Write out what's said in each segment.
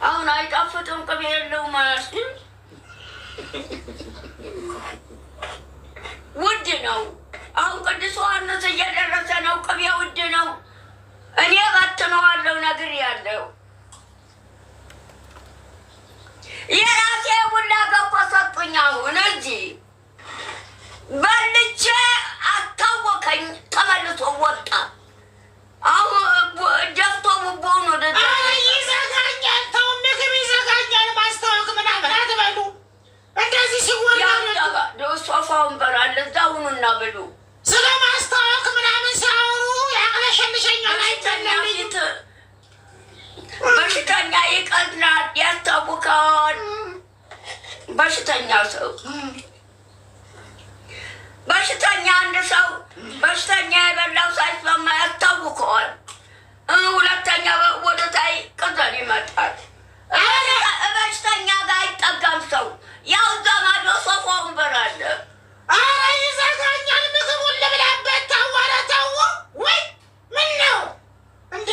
አሁን አይጣፍጥም ቅቤ የለውም ማለት ውድ ነው። አሁን ቅዱስ ዮሐንስ እየደረሰ ነው። ቅቤ ውድ ነው። እኔ በትነዋለሁ ነግሬያለሁ። የራሴ ቡላ ገፎ ሰጡኝ። አሁን እንጂ በልቼ አታወከኝ። ተመልሶ ወጣ። አሁን ደፍቶ ቡቦውን ወደ ይዘጋኛል። ተው ምግብ ይዘጋኛል። ማስታወቅ ምናምን አትበሉ። እንደዚህ ሲወራ ሶፋውን በራለ እዛ ሁኑና ብሉ። ስለ ማስታወቅ ምናምን ሲያወሩ ያቅለሸልሸኛል። አይተናፊት በሽተኛ ይቀዝናል፣ ያስታውካል። በሽተኛ ሰው በሽተኛ አንድ ሰው በሽተኛ የበላው ሳይስማማ ያስታውከዋል። ሁለተኛ ወደታይ ቅዘን ይመጣል። በሽተኛ ጋር አይጠጋም ሰው። ያው እዛ ማዶ ሶፋውን በራለ። አረ ይዘጋኛል። ምግቡን ልብላበት። ታዋረ ተው ወይ ምን ነው እንዴ?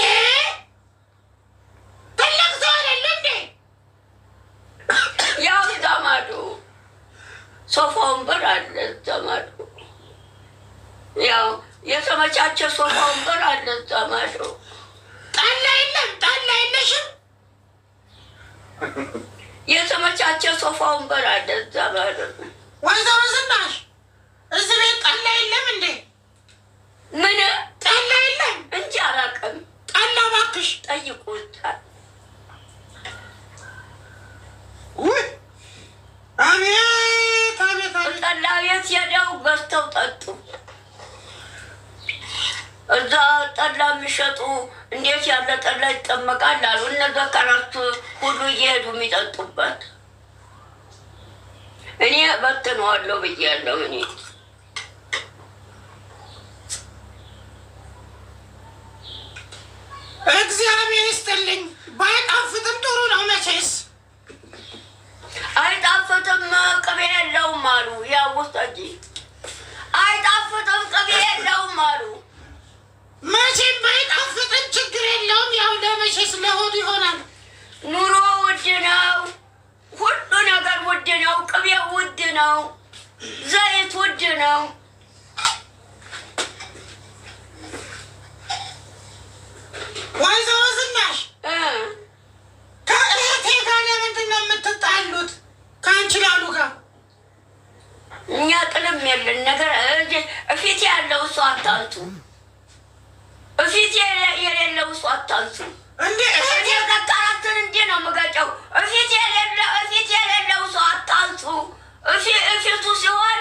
ትልቅ ሰው አይደለ እንዴ? ያው እዛ ማዶ ሶፋውን በራለ። እዛ ማዶ ያው የተመቻቸ ሶፋውን በራለ። እዛ ማዶ ጠላ የለም። ጠላ የለሽም? የተመቻቸ ሶፋውን በራለ። እዛ ማዶ ወይዘሮ ዝናሽ እዚህ ቤት ጠላ የለም እንዴ? ምን ጠላ የለም እንጂ አላውቅም። ጠላ እባክሽ ጠይቁታል። ውይ አቤት አቤት አቤት። ጠላ ቤት ሄደው ገዝተው ጠጡ። እዛ ጠላ የሚሸጡ እንዴት ያለ ጠላ ይጠመቃል አሉ። እነዛ ከራሱ ሁሉ እየሄዱ የሚጠጡበት እኔ በትነዋለሁ ብያለሁ። እኔ እግዚአብሔር ይስጥልኝ። ባይጣፍጥም ጥሩ ነው መቼስ። አይጣፍጥም ቅቤ የለውም አሉ። ያው ውስጥ እንጂ አይጣፍጥም ቅቤ የለውም አሉ። መቼም ባይጣፍጥም ችግር የለውም። ያው ለመቼስ ለሆድ ይሆናል። ኑሮ ውድ ነው። ሁሉ ነገር ውድ ነው። ቅቤው ውድ ነው። ዘይት ውድ ነው። ወይዘሮ ዝናሽ ከእህቴ ጋር ለምንድን ነው የምትጣሉት? ከአንቺ ላሉ ጋር እኛ ጥልም የለን ነገር እፊት ያለው እሱ አታንሱ። እፊት የሌለው እሱ አታንሱ። እንዴ እፊት የቀጠራትን እንዲ ነው የምገጨው። እፊት የሌለው እሱ አታንሱ። እፊቱ ሲሆን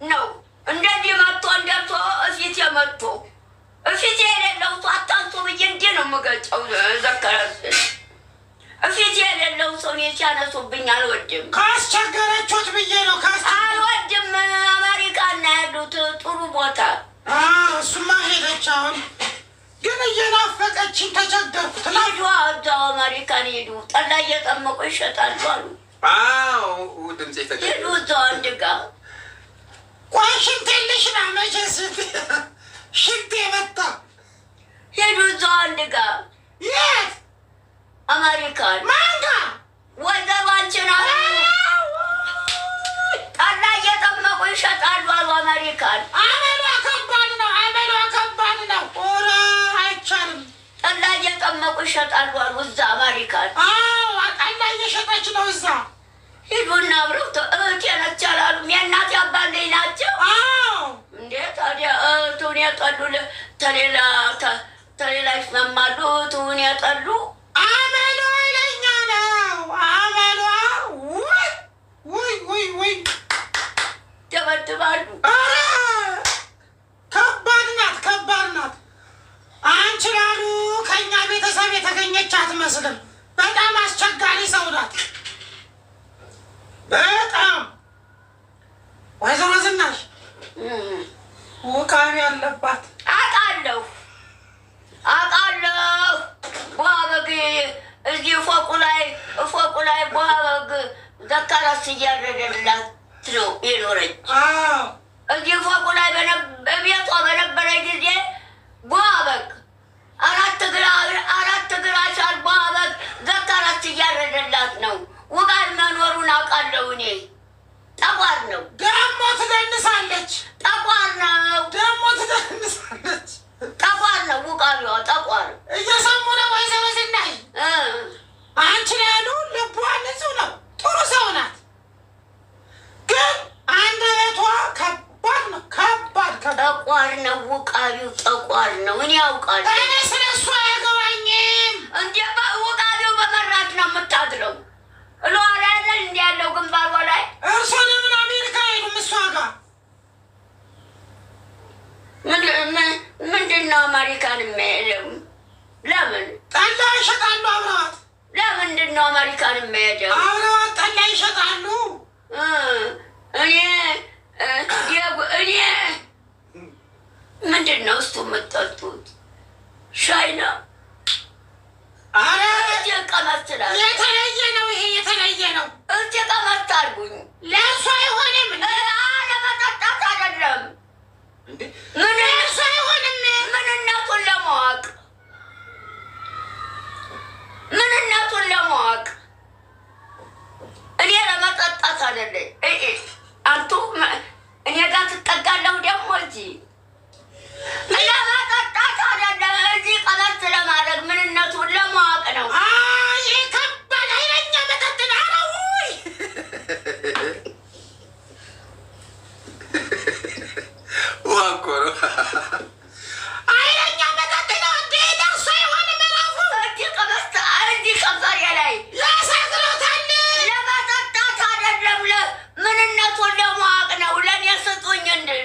ነው እንደዚህ መጥቶ እንደርሶ እፊት የመጥቶ እፊት የሌለው እሱ አታንሱ ብዬ እንዲ ነው የምገጨው። ዘከረስን እፊት የሌለው ሰው እኔ ሲያነሱብኝ አልወድም። ካስቸገረችሁት ብዬ ነው። አልወድም። አሜሪካን ነው ያሉት ጥሩ ቦታ። እሱማ ሄደች። አሁን ግን እየናፈቀችኝ ተቸገርኩ። ሂዱ እዛው አሜሪካን ሂዱ። ጠላ እየጠመቁ ይሸጣሉ አሉ። ድምፅ ሂዱ እዛው አንድ ጋ። ቆይ ሽንት የለሽ ነው መቼስ ሽንት የመጣ። ሂዱ እዛው አንድ ጋ። የት አሜሪካን? ማን ጋ? ወይዘሮ አንቺን አሉ። ጠላ እየጠመቁ ይሸጣሉ አሉ አሜሪካን። አመሏ ከባድ ነው። አመሏ ከባድ ነው። ኦራ አይቻልም። ጠላ እየጠመቁ ይሸጣሉ አሉ እዛ አሜሪካን። ጠላ እየሸጠች ነው እዛ። ሂዱና አብረው እህቴ ነች አላሉም? የእናቴ አባት ልጅ ናቸው። እንዴ ታዲያ እህቱን የጠሉ ተሌላ ይስማማሉ። እህቱን የጠሉ አመሏ ይለኛ ነው። አመሏ ውይ ደበድባሉ። ከባድ ናት፣ ከባድ ናት። አንቺ ላሉ ከእኛ ቤተሰብ የተገኘች አትመስልም። በጣም አስቸጋሪ ሰው ናት። በጣም ወይዘሮ ዝናሽ ውቃቢ አለባት። አውቃለሁ። በግ እዚህ ፎቁ ላይ በግ ዘካራስ እያረደላት ነው የኖረች። እዚህ ፎቁ ላይ ቤቷ በነበረ ጊዜ በግ አራት እግር አሻል በግ ዘካራስ እያረ ጠቋር ነው ደግሞ ትደንሳለች። ጠቋር ነው ደግሞ ትደንሳለች። ጠቋር ነው ውቃቢዋ ጠቋር እየሰሙ ነው ወይዘሮ ዝናሽ አንቺ ላይ ያሉ ልቧ ንጹህ ነው ጥሩ ሰው ናት። ግን አንደበቷ ከባድ ነው ከባድ ጠቋር ነው ውቃቢው ጠቋር ነው። እኔ ያውቃለሁ። እኔ ስለሷ አያገባኝም። እንደ ውቃቢው በመራት ነው የምታድረው። እሏላ አይደል እንዲ ያለው ግንባሯ ላይ እርሶ ለምን አሜሪካ ሄዱም እሷ ጋር? ምንድን ነው አሜሪካን የሚሄደው? ለምን ጠላ ይሸጣሉ አብረዋት? ለምንድን ነው አሜሪካን የሚሄደው? አብረዋት ጠላ ይሸጣሉ። እኔ ምንድን ነው እሱ የምጠጡት? ሻይ ነው? አረ ቀመስላል። የተለየ ነው ይሄ የተለየ ነው። እስቲ ቀመስ አድርጉኝ። ለእሱ አይሆንም። ለመጠጣት አይደለም። ለእሱ አይሆንም። ምንነቱን ለማወቅ ምንነቱን ለማወቅ እኔ ለመጠጣት አይደለም። አንቱ እኔ ጋር ትጠጋለሁ ደግሞ እዚህ ለመጠጣት አይደለም። እዚህ ቀመስ ለማድረግ ምንነቱን ለማወቅ ነው። ይሄ ከባድ ኃይለኛ መጠጥ ነው። አረውይ ዋኮ ነው ኃይለኛ መጠጥ ነው። እንዴ ደርሶ የሆነ መራፉ እዚህ ቀመስ እዚህ ከንፈሬ ላይ ያሰግሮታል። ለመጠጣት አይደለም። ምንነቱን ለማወቅ ነው። ለእኔ ስጡኝ እንድል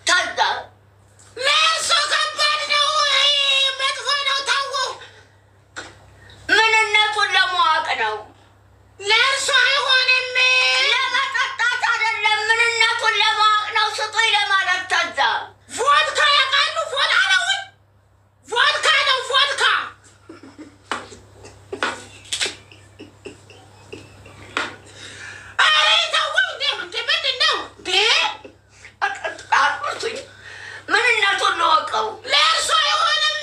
ከዛ ለእርሶ ከባድ ነው። መጥፎ ነው። ታው ምንነቱን ለማወቅ ነው። ለእርሶ አይሆንም። ለመጠጣት አይደለም። ምንነቱን ለማወቅ ነው። ስጡኝ ለማለት ከዛ ቮድካ ያውቃሉ? ቮድካ ነው ቮድካ ነው ቮድካ አሬ ተው እንዴ ምንድን ነው እንዴ? አጥርቱኝ። ምንነቱን ልወቀው። ለእርሶ አይሆንም።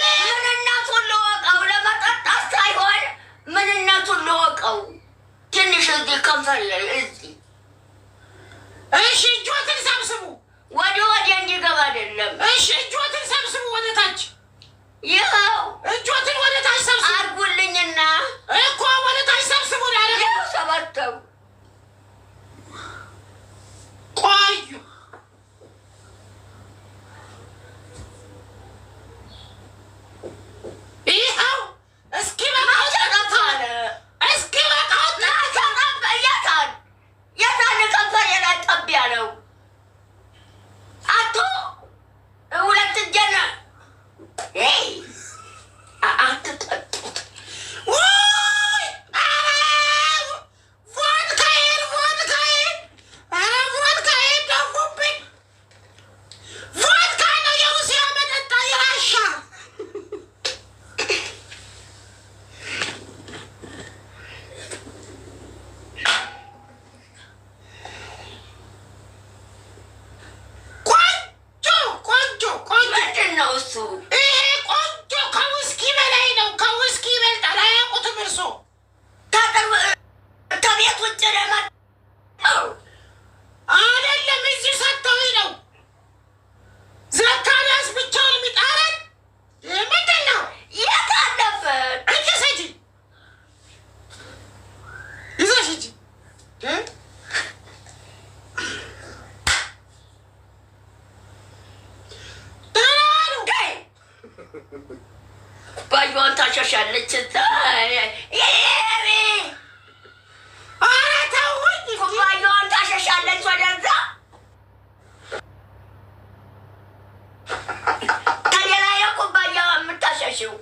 ምንነቱን ልወቀው። ለመጠጣት ሳይሆን ምንነቱን ልወቀው። ትንሽ እዚህ ከንፈር ላይ እዚህ እሺ እጆትን ሰብስቡ። ወዲህ እንዲገባ አይደለም። እሺ እጆትን ሰብስቡ ወደ ታች። ይኸው እጆትን ወደ ታች ሰብስቡ አድርጉልኝና እኮ ወደ ታች ሰብስቡ ላለ ይኸው ሰበተው ቆዩ። ይኸው እስኪ በቃው ተቀፋለ እስኪ በቃው የታን ከንፈሬ ላይ ጠብ ያለው አቶ ሁለት እጀን አትጠጡት። ውይ ኧረ ቮድካዬን ኧረ ቮድካዬን ደፉብኝ። ቮድካ ነው የሩሲያ መጠጣ የራሻ ቆንጆ ምንድን ነው እሱ? ይሄ ቆንጆ ከውስኪ በላይ ነው። ከውስኪ ይበልጣል። አያውቁትም እርሶ? ከቤት ውጭ ለመጣው አይደለም እዚህ ሰጥተውኝ ነው። ዘካርያስ ብቻውን የሚጣረን ምንድን ነው? የት አለበት? ይዘሽ ሂጂ ባዩዋን ታሸሻለች። ኧረ ተውኝ። ኩባያዋን ታሸሻለች ወደዛ። ከኔ ላይ ነው ኩባያ የምታሸሽው።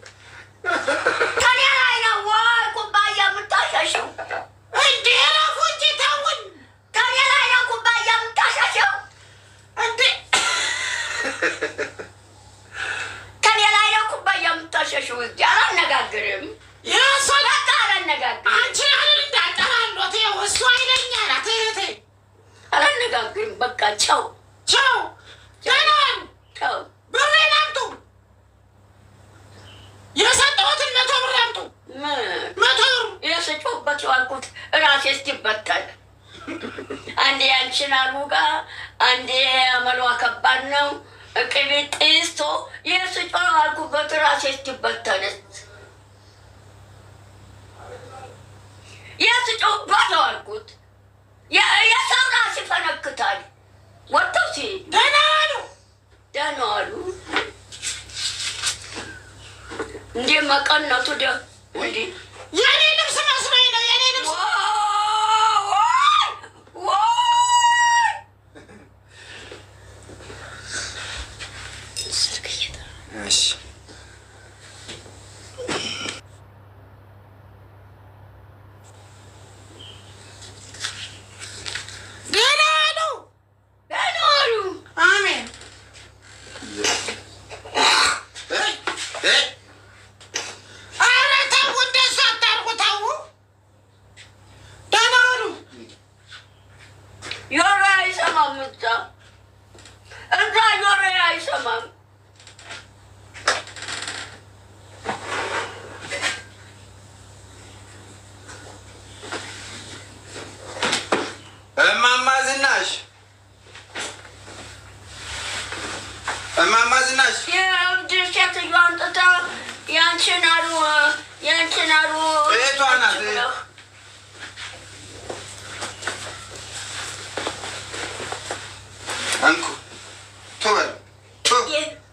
ከኔ ላይ ነው ወይ ኩባያ የምታሸሽው? እንዴ እረፉ እንጂ ተውኝ። ከኔ ላይ ነው ኩባያ የምታሸሽው። እንዴ ከኔ ላይ ነው ኩባያ የምታሸሽው። እዚህ አላነጋግርም። የእሷ በቃ አላነጋግርም። አንቺ ያህል እንዳጠራሎት እሱ አይለኛ ናት እህቴ። አላነጋግርም። በቃ ቻው ቻው። ደህና ዋሉ። ቻው። ብሬን አምጡ። የሰጠሁትን 100 ብር አምጡ። 100 ብር የስጮህበት የዋልኩት እራሴ እስኪበተን አንዴ አንቺን አሉ ጋር አንዴ አመሏ ከባድ ነው። ቅቤ ጤስቶ የስጮ አልኩበት ራሴ እስኪበተንስ የስጮ ባለው አልኩት የሰው ራስ ይፈነክታል። ወጥተው ሲሄዱ ደህና አሉ ደህና አሉ። እንዴ መቀነቱ እንዴ የኔ ልብስ መስሎኝ ነው የኔ ልብስ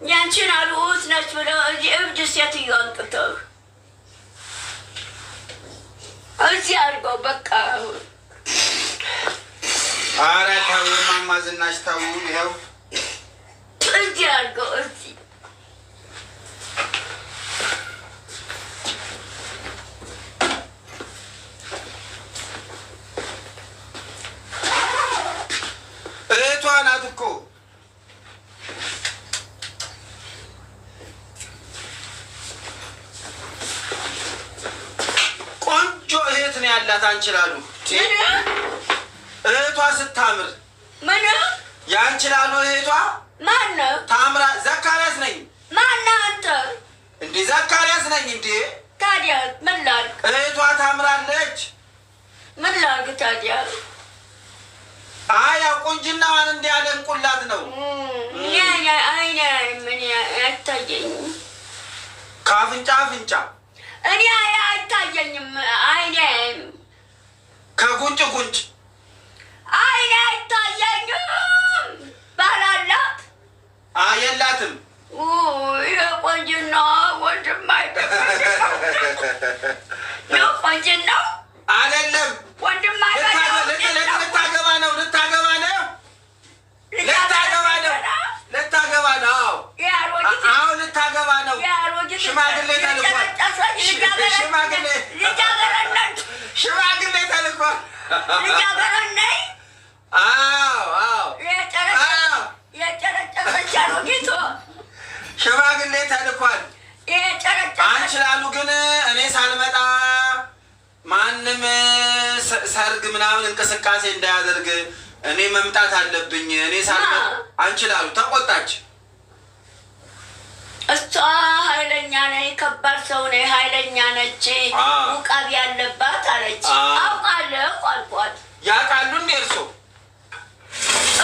ያንቺን አሉት ነች ብለው እዚህ እብድ ሴትዮ አንጥተው እዚህ አድርገው በቃ። ኧረ ተው እማማ ዝናሽ ተው። ይኸው እዚህ አድርገው እዚህ እህቷ ናት እኮ ቆንጆ እህት ነው ያላት። አንችላሉ እህቷ ስታምር ምን ያንችላሉ እህቷ ማነው? ታምራ ዘካርያስ ነኝ። ማነው አንተ? እንዴ ዘካርያስ ነኝ። እንዴ ታዲያ ምን ላድርግ? እህቷ ታምራለች። ምን ላድርግ ታዲያ? አያ ቁንጅናዋን እንዲያደንቁላት ነው። አይኔ ምን አይታየኝም። ከአፍንጫ አፍንጫ እኔ አይታየኝም። አይኔ ከጉንጭ ጉንጭ አይኔ አይታየኝም። ባላላት የላትም። የቆንጅና ወንድም አይደለም። የቆንጅና አይደለም ወንድም ልታገባ ነው። ልታገባ ነው። ልታገባ ነው። አዎ ልታገባ ነው። ሽማግሌ ተልኳል። ሽማግሌ ተልኳል። ሽማግሌ ተልኳል። አንችላሉ ግን እኔ ሳልመጣ ማንም ሰርግ ምናምን እንቅስቃሴ እንዳያደርግ እኔ መምጣት አለብኝ። እኔ ሳልመጣ አንችላሉ ተቆጣች። እሷ ኃይለኛ ነኝ፣ ከባድ ሰው ነኝ፣ ኃይለኛ ነች፣ ውቃቢ ያለባት አለች። አውቃለሁ አልኳት። ያውቃሉ እንዴ እርሶ?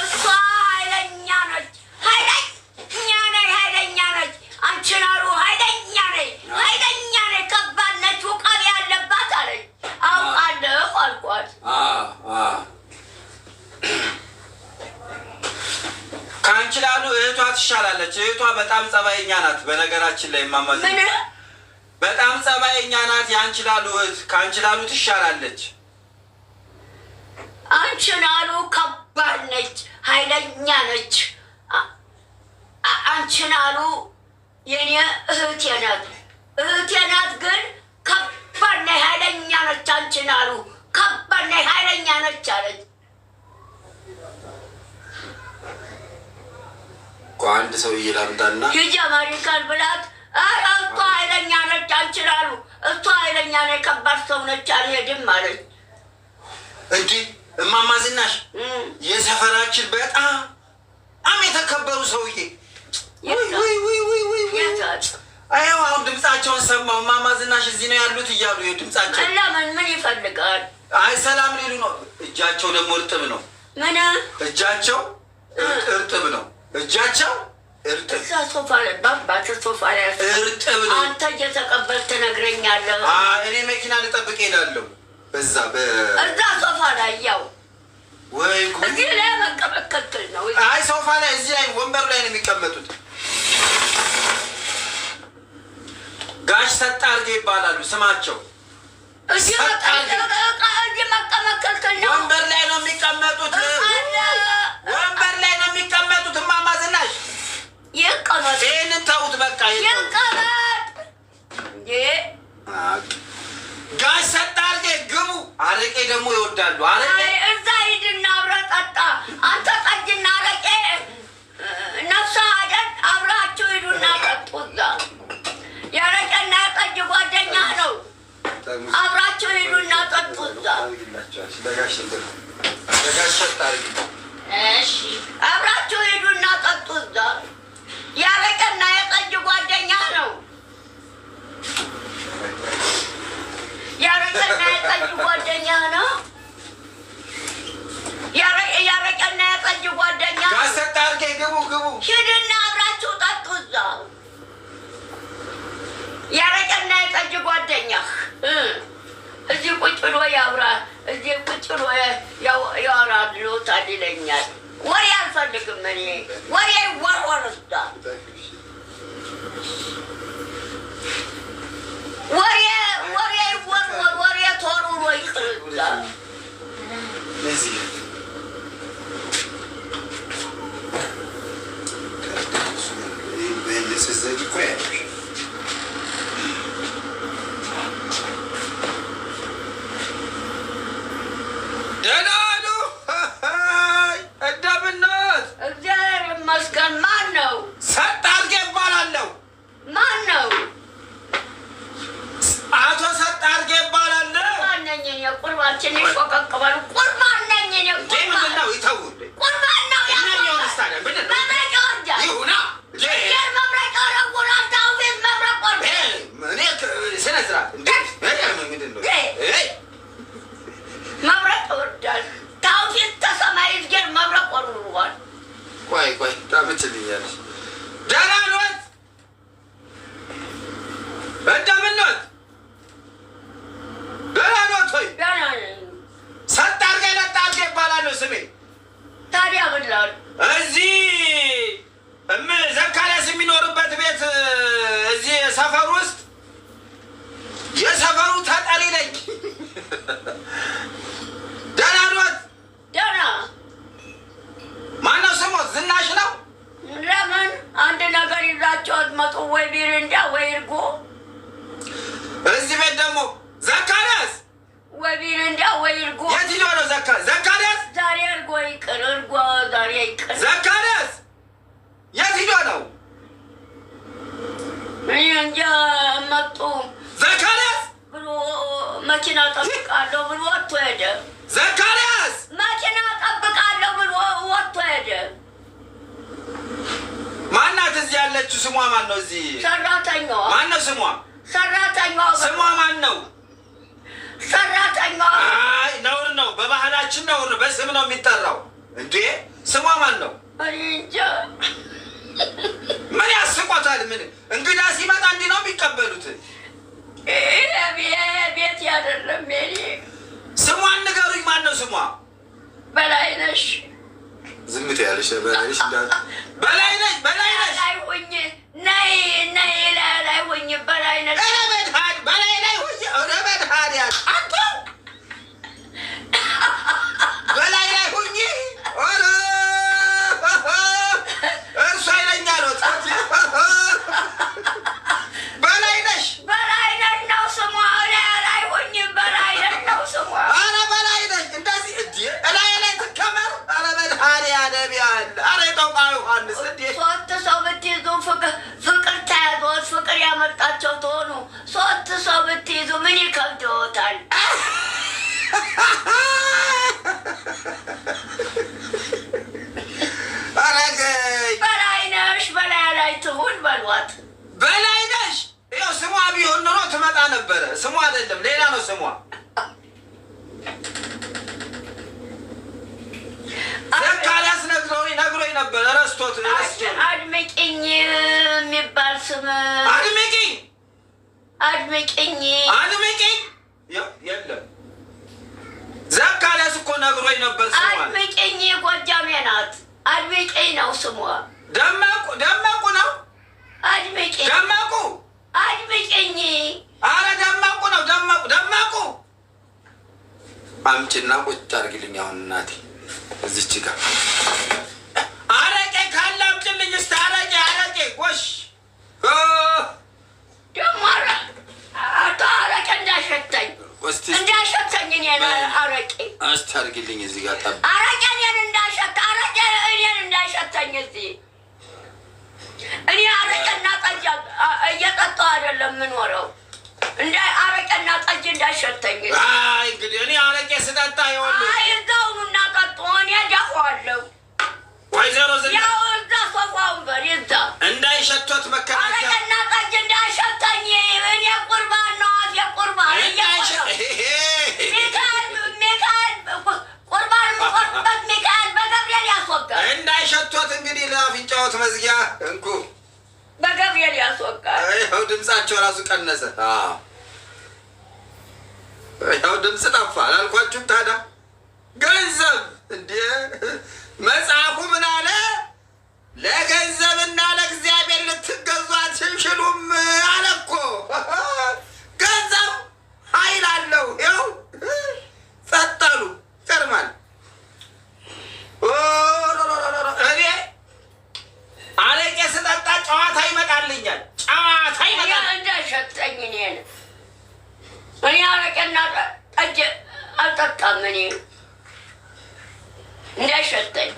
እሷ ኃይለኛ ነች፣ ኃይለኛ ነኝ፣ ኃይለኛ ነች። አንቺን አሉ ኃይለኛ ነኝ፣ ኃይለኛ ነኝ፣ ከባድ ነች፣ ውቃቢ ያለባት አለች። አውቃለሁ አልኳት። ከአንችላሉ እህቷ ትሻላለች። እህቷ በጣም ጸባይኛ ናት። በነገራችን ላይ ማማዝ በጣም ጸባይኛ ናት። የአንችላሉ እህት ከአንችላሉ ትሻላለች። አንችላሉ ከባድ ነች፣ ኃይለኛ ነች። አንችላሉ የኔ እህቴ ናት። እህቴ ናት ግን ከባድ ነች፣ ኃይለኛ ነች። አንችላሉ ከባድ ነች፣ ኃይለኛ ነች አለች። አንድ ሰው ይላምጣና ሂጂ አሜሪካን ብላት እሷ ኃይለኛ ነች። አንችላሉ እሷ ኃይለኛ ነች፣ ከባድ ሰው ነች፣ አልሄድም አለች። እንዲህ እማማ ዝናሽ የሰፈራችን በጣም የተከበሩ ሰውዬ አይው አሁን ድምጻቸውን ሰማሁ። እማማ ዝናሽ እዚህ ነው ያሉት እያሉ ድምጻቸው ለምን ምን ይፈልጋል? አይ ሰላም ሊሉ ነው። እጃቸው ደግሞ እርጥብ ነው። ምን እጃቸው እርጥብ ነው። እጃቸው እርጥብ እዛ ሶፋ ላይ ባባት ሶፋ ላይ እርጥብ ነው። አንተ እየተቀበልክ ትነግረኛለህ። እኔ መኪና ልጠብቅ ሄዳለሁ። እዛ ሶፋ ላይ ያው ወይ እዚህ ላይ መቀመጥ ክልክል ነው። አይ ሶፋ ላይ እዚህ ላይ ወንበር ላይ ነው የሚቀመጡት። ጋሽ ሰጥ አድርጌ ይባላሉ ስማቸው። እዚህ መቀመጥ ክልክል ነው። ወንበር ላይ ነው የሚቀመጡት። ወንበር ላይ ነው የሚቀመጡት። እማማ ዝናሽ ይቀመጥ። ይህንን ተውት በቃ ይቀመጥ። ጋሽ ሰጥ አድርጌ ግቡ። አረቄ ደግሞ ይወዳሉ። አረቄ እዛ ሂድና አብረህ ጠጣ። አንተ ጠጅና አረቄ ነፍሰ አይደል? አብራችሁ ሂዱና ጠጡ። እዛ የአረቄና የጠጅ ጓደኛ ነው። አብራችሁ ሂዱና ጠጡ። እዛ አብራችሁ ሂዱና ጠጡ። እዛ የአረቄና የጠጅ ጓደኛ ነው። የአረቄና የጠጅ ጓደኛ ነው። የአረቄና የጠጅ ጓደኛ ሰጥ አድርጌ ግቡ። ሂድና አብራችሁ ጠጡ። እዛ የአረቄና የጠጅ ጓደኛ እዚህ ቁጭ ብሎ ያውራ። እዚህ ቁጭ ብሎ ያወራሉ። ታድለኛል። ወሬ አልፈልግም እኔ ወሬ ወርወር እዛ ወሬ ተወርውሮ ይቅር እዛ ደህና ዋሉ። እንደምነዎት? እግዚአብሔር ይመስገን። ማን ነው? ሰጥ አድርጌ እባላለሁ። ማን ነው? አቶ ሰጥ አድርጌ እባላለሁ። ቁርባን ነኝ እኔ። ቁርባችን ይቆቀቅባሉ። ቁርባን ነኝ እኔ። ምንድን ነው? ይተው። ቁርባን ነው ይሁና መብረቅ ረጉራን ታውፊት መብረቅ ወርደ እኔ ስነ ስርዓት ምንድን ነው? መብረቅ ይወርዳል። ታውፊት ተሰማይ እዝጌር መብረቅ ወርውሯል። ቆይ ታምችልኛለሽ። ደህና ኖት? እንደምን ኖት? ደህና ኖት ሆይ? ደህና ነኝ። ሰጥ አድርጌ ለጥ አድርጌ እባላለሁ ስሜ። ታዲያ ምን ላል እዚህ ዘካርያስ የሚኖርበት ቤት እዚህ ሰፈር ውስጥ የሰፈሩ ተጠሪ ነኝ። ደህና ኖት? ደህና። ማነው ስሞት? ዝናሽ ነው? ለምን አንድ ነገር ይዛቸው አትመጡ? ወይ ቢሪንዳ ወይ እርጎ። እዚህ ቤት ደግሞ ዘካርያስ ወይ ቢሪንዳ ወይ እርጎ። የት ሂዶ ነው ዘካርያስ? ዛሬ እርጎ ይቅር። እርጎ ዛሬ ይቅር። ዘካርያስ የት ሂዶ ነው? እኔ እንጃ። መጡ ዘካርያስ ብሎ መኪና ጠብቃለሁ ብሎ ወጥቶ ሄደ። ዘካርያስ መኪና ጠብቃለሁ ብሎ ወጥቶ ሄደ። ማናት እዚህ ያለችው? ስሟ ማን ነው? እዚህ ሰራተኛዋ። ማን ነው ስሟ? ሰራተኛዋ። ስሟ ማን ነው? ሰራተኛዋ። አይ ነውር ነው፣ በባህላችን ነውር ነው። በስም ነው የሚጠራው እንዴ? ስሟ ማን ነው? እኔ እንጃ። ምን ያስቆታል? ምን እንግዳ ሲመጣ እንዲህ ነው የሚቀበሉት? ቤት ያደለም የኔ። ስሟን ንገሩኝ። ማን ነው ስሟ? በላይነሽ። ዝም ትያለሽ። በላይነሽ በላይነሽ ላይ ሁኝ ነይ ላይ ሁኝ በላይነሽ። በላይ ላይ ሁኝ ረበድሃዲያት አንተ በላይ ላይ ሁኝ እርሱ አይለኛ ነው። በላይነሽ ነው ስሟ። ላይ ሁኝ በላይነሽ ነው ስሟ። ኧረ በላይነሽ እንደዚህ እላይ ላይ ትከመር። ኧረ በድሃዲያ ነቢያል። ኧረ ጠውቃ ዮሐንስ ሶስት ሰው ብትይዙ ፍቅር ተያዞት ፍቅር ያመጣቸው ትሆኑ። ሶስት ሰው ብትይዙ ምን ይከብድዎታል? በላይነሽ ላይ ትሁን በሏት። በላይነሽ ይኸው ስሟ ቢሆን ኖሮ ትመጣ ነበረ። ስሟ አይደለም ሌላ ነው ስሟ። ነበር ረስቶት አድምቂኝ የሚባል ስም አድምቂኝ የለም ዘካርያስ እኮ ነግሮኝ ነበር ስሟ አድምቂኝ ጎጃሜ ናት አድምቂኝ ነው ስሟ ደመቁ ነው አድምቂኝ አረ ደመቁ አምጪና ቁጭ አድርጊልኝ አሁን እናቴ እዚች ጋር አረቄ ካለ አምጪልኝ እስኪ አረቄ ጎሽ ደግሞ አረቄ እንዳሸተኝ እኔን አረቄ እስኪ አድርጊልኝ እዚህ ጋር ጠብ አረቄ እኔን እንዳሸተኝ እዚህ እኔ አረቄና ጠጅ እየጠጣሁ አይደለም የምኖረው እንደ አረቄና ጠጅ እንዳሸተኝ እንግዲህ እኔ አረቄ ስጠጣ ይኸውልህ እዛውኑ እናጠጡ እኔ ደፋዋለሁ ወይዘሮ ያው እዛ ሶፋውን በል እዛ እንዳይሸቶት መከላከያ አረቄና ጠጅ እንዳሸተኝ እኔ ቁርባን ነው አፌ ቁርባን ሚካኤል ቁርባን የምቆርጥበት ሚካኤል በገብርኤል ያስወጋል እንዳይሸቶት እንግዲህ ለአፍንጫዎት መዝጊያ እንኩ በገብርኤል ያስወጋል ይኸው ድምፃቸው ራሱ ቀነሰ ይኸው ድምፅ ጠፋ አላልኳችሁም ታዲያ ገንዘብ እንደ መጽሐፉ ምን አለ ለገንዘብና ለእግዚአብሔር ልትገዙ አትችሉም አለ እኮ ገንዘብ ኃይል አለው ይኸው ጸጥ አሉ ይገርማል እኔ አረቄ ስጠጣ ጨዋታ ይመጣልኛል እንዳሸተኝ እኔን እኔ አረቄና ጠጅ አልጠጣም እኔ እንዳሸተኝ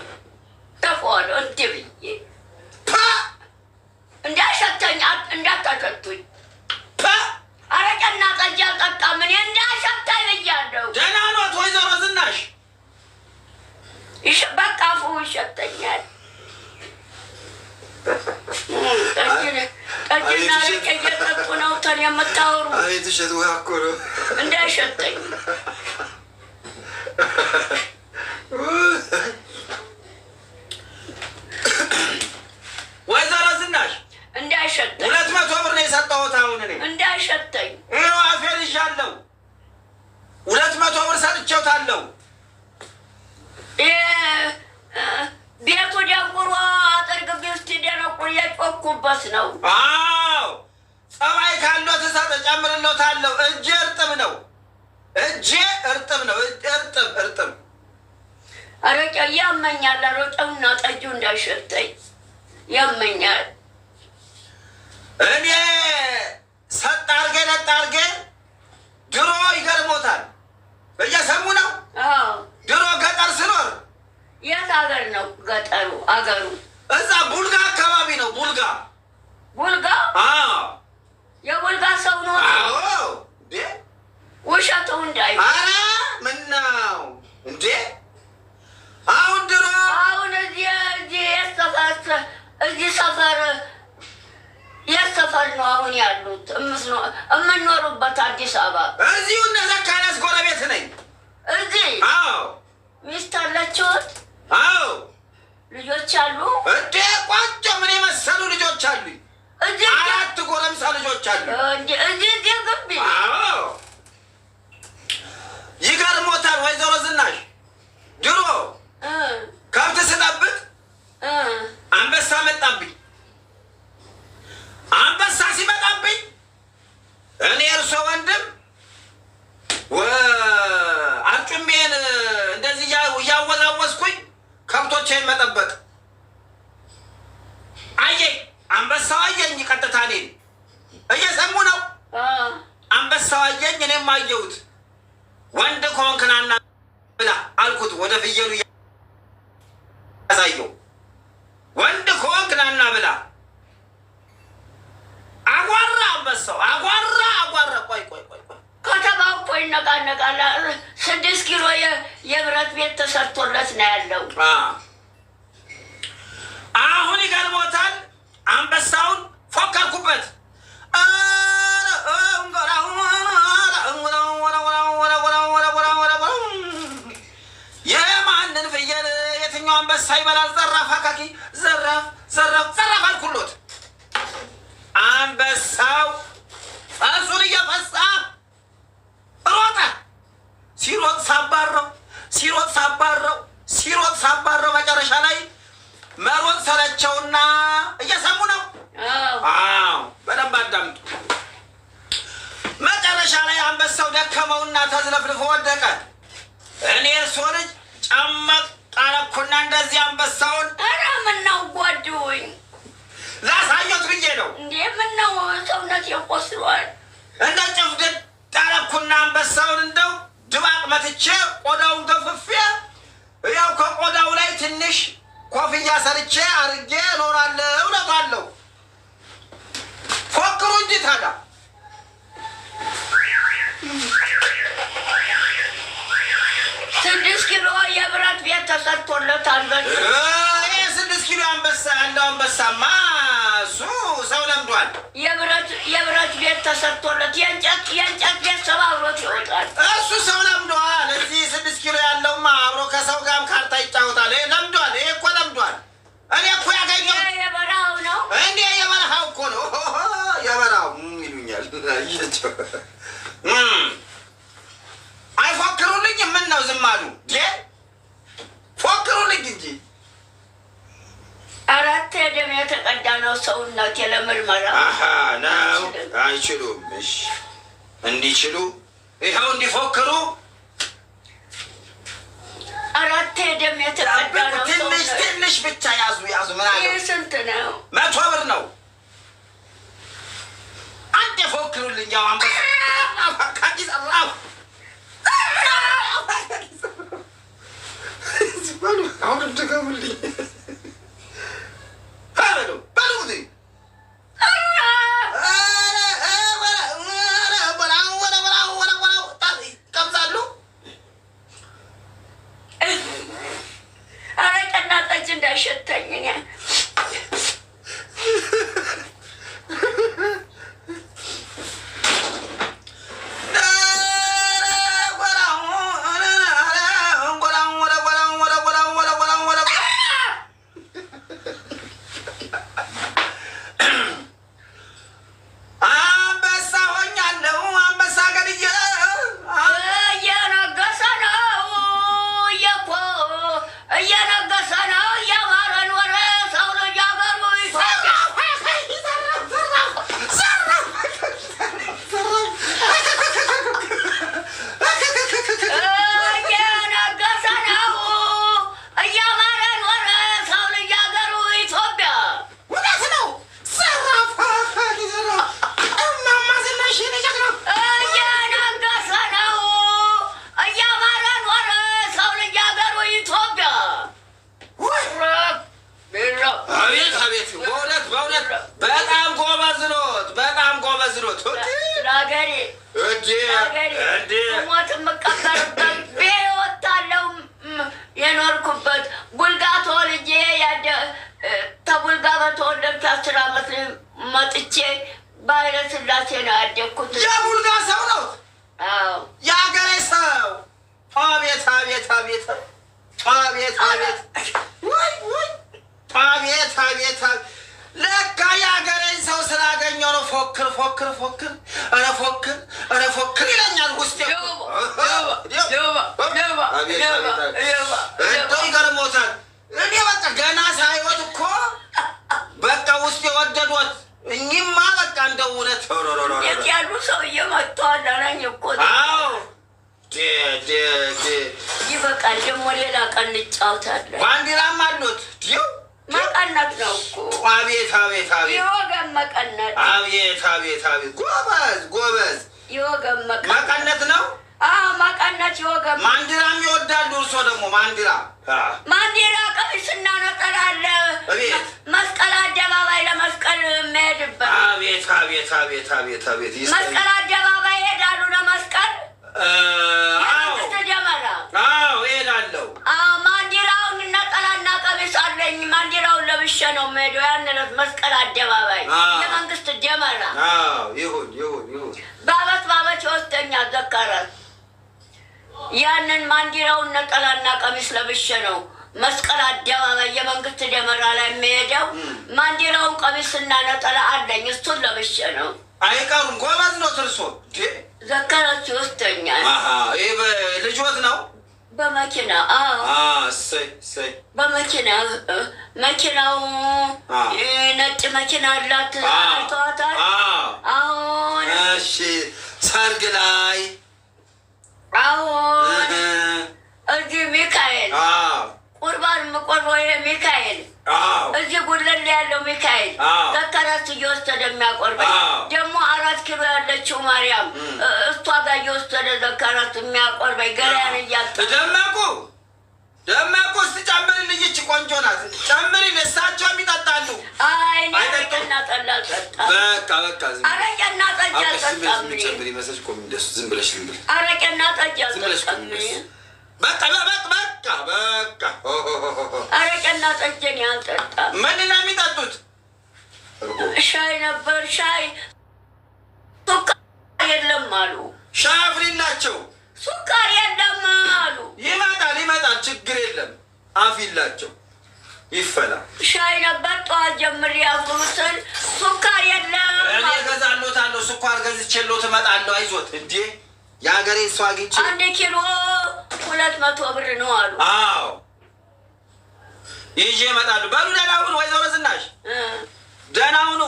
ተፈዋለሁ እንዲህ ብዬ እንዳሸተኝ እንዳታሸቱኝ አረቄና ጠጅ አልጠጣም እኔ እንዳሸተኝ ብያለሁ ደህና ኖት ወይዘሮ ዝናሽ በቃ አፉ ይሸተኛል ጠጅና አረቄ እየጠጡ ነው ተን የምታወሩ አቤት እሸት ውሃ እኮ ነው እንዳይሸተኝ ወይዘሮ ዝናሽ እንዳይሸተኝ 200 ብር ነው የሰጠሁት አሁን እኔ እንዳይሸተኝ ይኸው አፌን ይዣለሁ 200 ብር ሰጥቼውታለሁ ቤቱ ደንቁሮ አጥር ግቢ ውስጥ ደነቁር የጮኩበት ነው አዎ ጸባይ ካለው ተሰጠ ጨምርለታለሁ እጄ እርጥብ ነው እርጥብ አረቄ ያመኛል አረቄውና ጠጁ እንዳይሸተኝ ያመኛል እኔ ሰጥ አድርጌ ድሮ ይገርሞታል በየሰሙ ነው ድሮ ገጠር ስኖር የት ሀገር ነው ገጠሩ አገሩ እዛ ቡልጋ አካባቢ ነው ቡልጋ የቡልጋ ሰው ነው እንዴ ውሸቱ እንዳይ ኧረ ምነው እንዴ አሁን ድሮ እዚህ ሰፈር የሰፈር ነው አሁን ያሉት የምንኖሩበት አዲስ አበባ እዚሁ እነ ዘካርያስ ጎረቤት ነኝ እዚህ ሚስት አላችሁት ልጆች አሉ እንዴ ቆንጆ ምን የመሰሉ ልጆች አሉኝ 4 ጎረምሳ ልጆች አሉ እዚህ ግቢ ይገርሞታል ወይዘሮ ዝናሽ ድሮ ከብት ስጠብቅ አንበሳ መጣብኝ አንበሳ ሲመጣብኝ እኔ እርሶ ወንድም አርጩሜን እንደዚህ እያወዛወዝኩኝ ከብቶቼን መጠበቅ አየኝ አንበሳው አየኝ ቀጥታ እኔን እየሰሙ ነው አንበሳው አየኝ እኔም አየሁት ወንድ ከሆንክ ናና ብላ አልኩት ወደ ፍየሉ ያሳየው ወንድ ከሆንክ ናና ብላ አጓራ አንበሳው አጓራ ቆይ ከተማው እኮ ይነቃነቃል 6 ኪሎ የብረት ቤት ተሰርቶለት ነው ያለው አሁን ይገርሞታል አንበሳውን ፎከርኩበት የማንን ፍየል የትኛው አንበሳ ይበላል ዘራፍ ዘራፍ አካኪ ዘራፍ ዘራፍ ዘራፍ አልኩሎት። አንበሳው ራሱን እያፈሳ ሮጠ። ሲሮጥ ሳባረው ሲሮጥ ሳባረው ሲሮጥ ሳባረው መጨረሻ ላይ መሮጥ ሰለቸውና እየሰሙ ነው። አዎ በደንብ አዳምጡ። መጨረሻ ላይ አንበሳው ደከመውና ተዝለፍልፎ ወደቀ። እኔ እርሶ ልጅ ጨመቅ ጣለኩና እንደዚህ አንበሳውን ኧረ ምነው ጓደኞኝ ላሳየት ብዬ ነው እንዴ? ምነው ሰውነት የቆስሏል? እንደ ጭፍድድ ጣለኩና አንበሳውን እንደው ድባቅ መትቼ ቆዳውን ገፍፌ ያው ከቆዳው ላይ ትንሽ ኮፍያ ሰርቼ አርጌ እኖራለሁ እውነታለሁ። ፎክሩ እንጂ ታዲያ ስድስት ኪሎ የብረት ቤት ተሰርቶለታል። ይሄ 6 ኪሎ አንበሳ ያለው አንበሳማ እሱ ሰው ለምዷል። የብረት ቤት ተሰርቶለት የእንጨት ቤት ሰባብሮት ይወጣል። እሱ ሰው ለምዷል። እዚህ 6 ኪሎ ያለውማ አብሮ ከሰው ጋርም ካርታ ይጫወታል። ይሄ ለምዷል። ይሄ እኮ ለምዷል። እኔ እኮ ያገኘው የበረሃው ነው እንዴ? የበረሃው እኮ ነው። የበረሃው ይሉኛል። አይፎክሩልኝ። ምን ነው ዝም አሉ? ፎክሩልኝ እንጂ። አራት ደም የተቀዳ ነው ሰውነት ለምርመራ ነው። አይችሉም። እሺ እንዲችሉ ይኸው እንዲፎክሩ አራት ደም የተቀዳ ነው። ትንሽ ትንሽ ብቻ ያዙ ያዙ። ምን አለ? ይህ ስንት ነው? 100 ብር ነው። አንዴ ፎክሩልኝ። ያው አንበሳ አሁንም ድገሙልኝ። አረቄና ጠጅ እንዳይሸተኝ እኔ ሞት የምቀበርበት ቤወታለው የኖርኩበት ቡልጋ ተወልጄ ተቡልጋ በተወለድኩ 10 ዓመት መጥቼ በኃይለ ሥላሴ ነው ያደግኩት። የቡልጋ ሰው ነው? አዎ የአገሬ ሰው። አቤት አቤት አቤት አቤት አቤት ወይ ወይ አቤት አቤት ለካ የአገሬን ሰው ስላገኘው ነው ፎክር ፎክር ፎክር ኧረ ፎክር ኧረ ፎክር ይለኛል ውስጤ። እንደው ይገርሞታል። እኔ በቃ ገና ሳይወት እኮ በቃ ውስጥ የወደዶት እኚህማ በቃ እንደው እውነት የት ያሉ ሰውዬ መጥተዋል አለኝ እኮ። አዎ ይበቃል። ደግሞ ሌላ ቀን እንጫወታለን። ባንዲራም አሉት። መቀነት ነው እኮ። አቤት አቤት አቤት የወገን መቀነት። አቤት አቤት አቤት ጎበዝ ጎበዝ። የወገን መቀነት ነው። አዎ መቀነት የወገን። ማንዲራም ይወዳሉ እርሶ ደግሞ? ማንዲራ ቀሚስና ነጠላ አለ። መስቀል አደባባይ ለመስቀል የሚሄድበት። አቤት አቤት አቤት አቤት አቤት። መስቀል አደባባይ ይሄዳሉ ለመስቀል። የመንግስት ጀመራ። አዎ እሄዳለሁ። ማንዲራውን ነጠላና ቀሚስ አለኝ። ማንዲራውን ለብሼ ነው የምሄደው ያን ዕለት መስቀል አደባባይ የመንግስት ጀመራ። ይሁን ይሁን ይሁን። በአመት ይወስደኛል ዘካራት። ያንን ማንዲራውን ነጠላና ቀሚስ ለብሼ ነው መስቀል አደባባይ የመንግስት ደመራ ላይ የሚሄደው ማንዲራውን ቀሚስና ነጠላ አለኝ። እሱን ለብሼ ነው። አይቀሩም። ጎበዝ ነው ትርሶ ዘከረች ይወስደኛል። ይህ ልጆት ነው። በመኪና በመኪና መኪናው ነጭ መኪና አላት። አይተዋታል? አሁን ሰርግ ላይ አሁን እዚህ ሚካኤል ቁርባን የምቆርበው ይሄ ሚካኤል እዚህ ጉለሌ ያለው ሚካኤል ዘከረች እየወሰደ የሚያቆርበኝ ደግሞ 4 ኪሎ ያለችው ማርያም እሷ ጋር እየወሰደ ዘከረች የሚያቆርበኝ ገበያን እያጣ ደመቁ እስቲ ጨምሪልኝ። ይህች ቆንጆ ናት። ጨምሪልኝ። እሳቸውም ይጠጣሉ። አረቄና ጠላ አልጠጣም። በቃ አረቄና ጠጅ አልጠጣም። ዝም ብለሽ አረቄና ጠጅ አልጠጣም። በቃ አረቄና ጠጅን ያልጠጣም። ምንድን ነው የሚጠጡት? ሻይ ነበር። ሻይ ሱካር የለም አሉ። ሻይ አፍሊላቸው። ሱካር የለም አሉ። ይመጣል፣ ችግር የለም። አፍሊላቸው ይፈላ። ሻይ ነበር ጠዋት ጀምሬ ያፍሩትን። ሱካር የለም። እኔ እገዛለታለሁ። ስኳር ገዝቼሎት እመጣለሁ። አይዞት እንዴ የሀገሬ እሷ አግኝቼ 1 ኪሎ 200 ብር ነው አሉ። አዎ ይዤ እመጣለሁ። በሉ ደህና ሁኑ ወይዘሮ ዝናሽ፣ ደህና ሁኑ።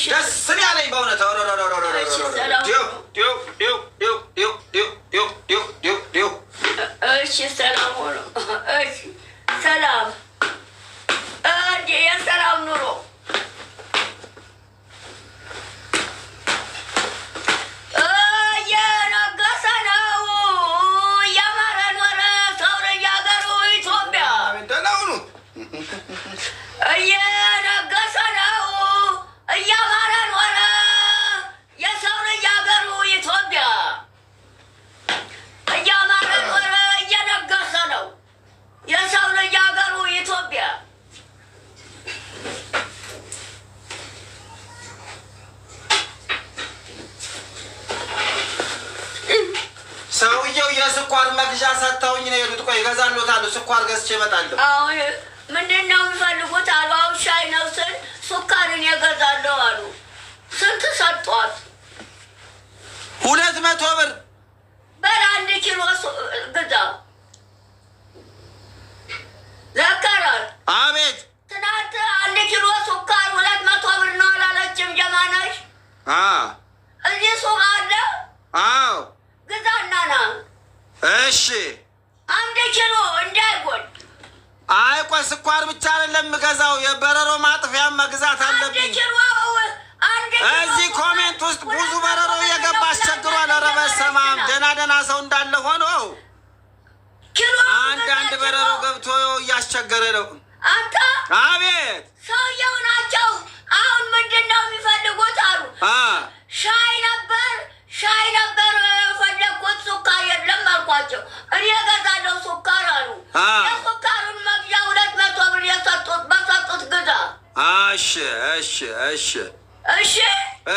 ደስ ያለኝ በእውነት። እሺ ሰላም ሆኖ ሰላም የሰላም ኑሮ እየነገሰ ነው። እያማረ ኖረ ሰው ልጅ ሀገሩ ኢትዮጵያ እየነገሰ ነው። እያማረ ኖረ የሰው ልጅ ሀገሩ ኢትዮጵያ እያማረ ኖረ እየነገሰ ነው የሰው ልጅ ሀገሩ ኢትዮጵያ። ሰውየው የስኳር መግዣ ሰጥተውኝ ነው የሄዱት። ቆይ እገዛለታለሁ። ስኳር ገዝቼ እመጣለሁ። አሁን ምንድን ነው የሚፈልጉት አሉ። አሁን ሻይ ነው ስል ሱካርን የገዛለሁ አሉ። ስንት ሰጧት? 200 ብር። በል 1 ኪሎ ግዛ። ዘከራት። አቤት። ትናንት 1 ኪሎ ሱካር 200 ብር ነው አላለችም ጀማነሽ? እዚህ ሱቅ አለ። አዎ ግዛና ና። እሺ 1 ኪሎ እንዳይጎል። አይ ቆይ ስኳር ብቻ አይደለም የምገዛው፣ የበረሮ ማጥፊያ መግዛት አለብኝ። እዚህ ኮሜንት ውስጥ ብዙ በረሮ የገባ አስቸግሯል። ኧረ በስመ አብ። ደህና ሰው እንዳለ ሆኖ አንድ በረሮ ገብቶ እያስቸገረ ነው። አንተ አቤት። ሰውየው ናቸው። አሁን ምንድን ነው የሚፈልጉት አሉ። ሻይ ነበር ፈለግኩት። ሱካር የለም አልኳቸው። እኔ እገዛለሁ ሱካር አሉ። የሱካሩን መግዣ 200 ብር በሰጡት ግዛ።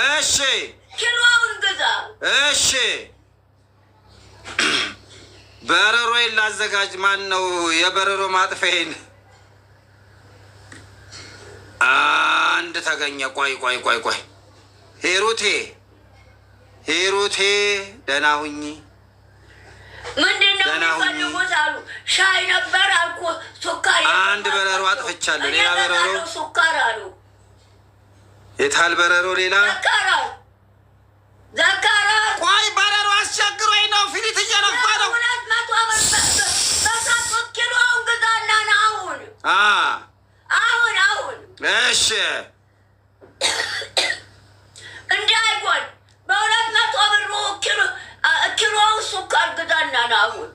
እሺ ኪሎውን ግዛ። እሺ በረሮዬን ላዘጋጅ። ማን ነው የበረሮ ማጥፊያዬን? አንድ ተገኘ። ቆይ ሂሩቴ ደህና ሁኚ። ምንድን ነው የሚፈልጉት አሉ። ሻይ ነበር አልኩ። ሱካር አንድ በረሮ አጥፍቻለሁ። ሌላ በረሮ ሱካር አሉ። የታል በረሮ? ሌላ ዘከራት። ቆይ በረሮ አስቸግሮኝ ነው። ፊሊት እየነፋ ነው። 200 ብር በሰጡት ኪሎውን ግዛና ና አሁን እሺ እንዳይጎል በ200 ብሩ ኪሎውን ሱካር ግዛና ና አሁን።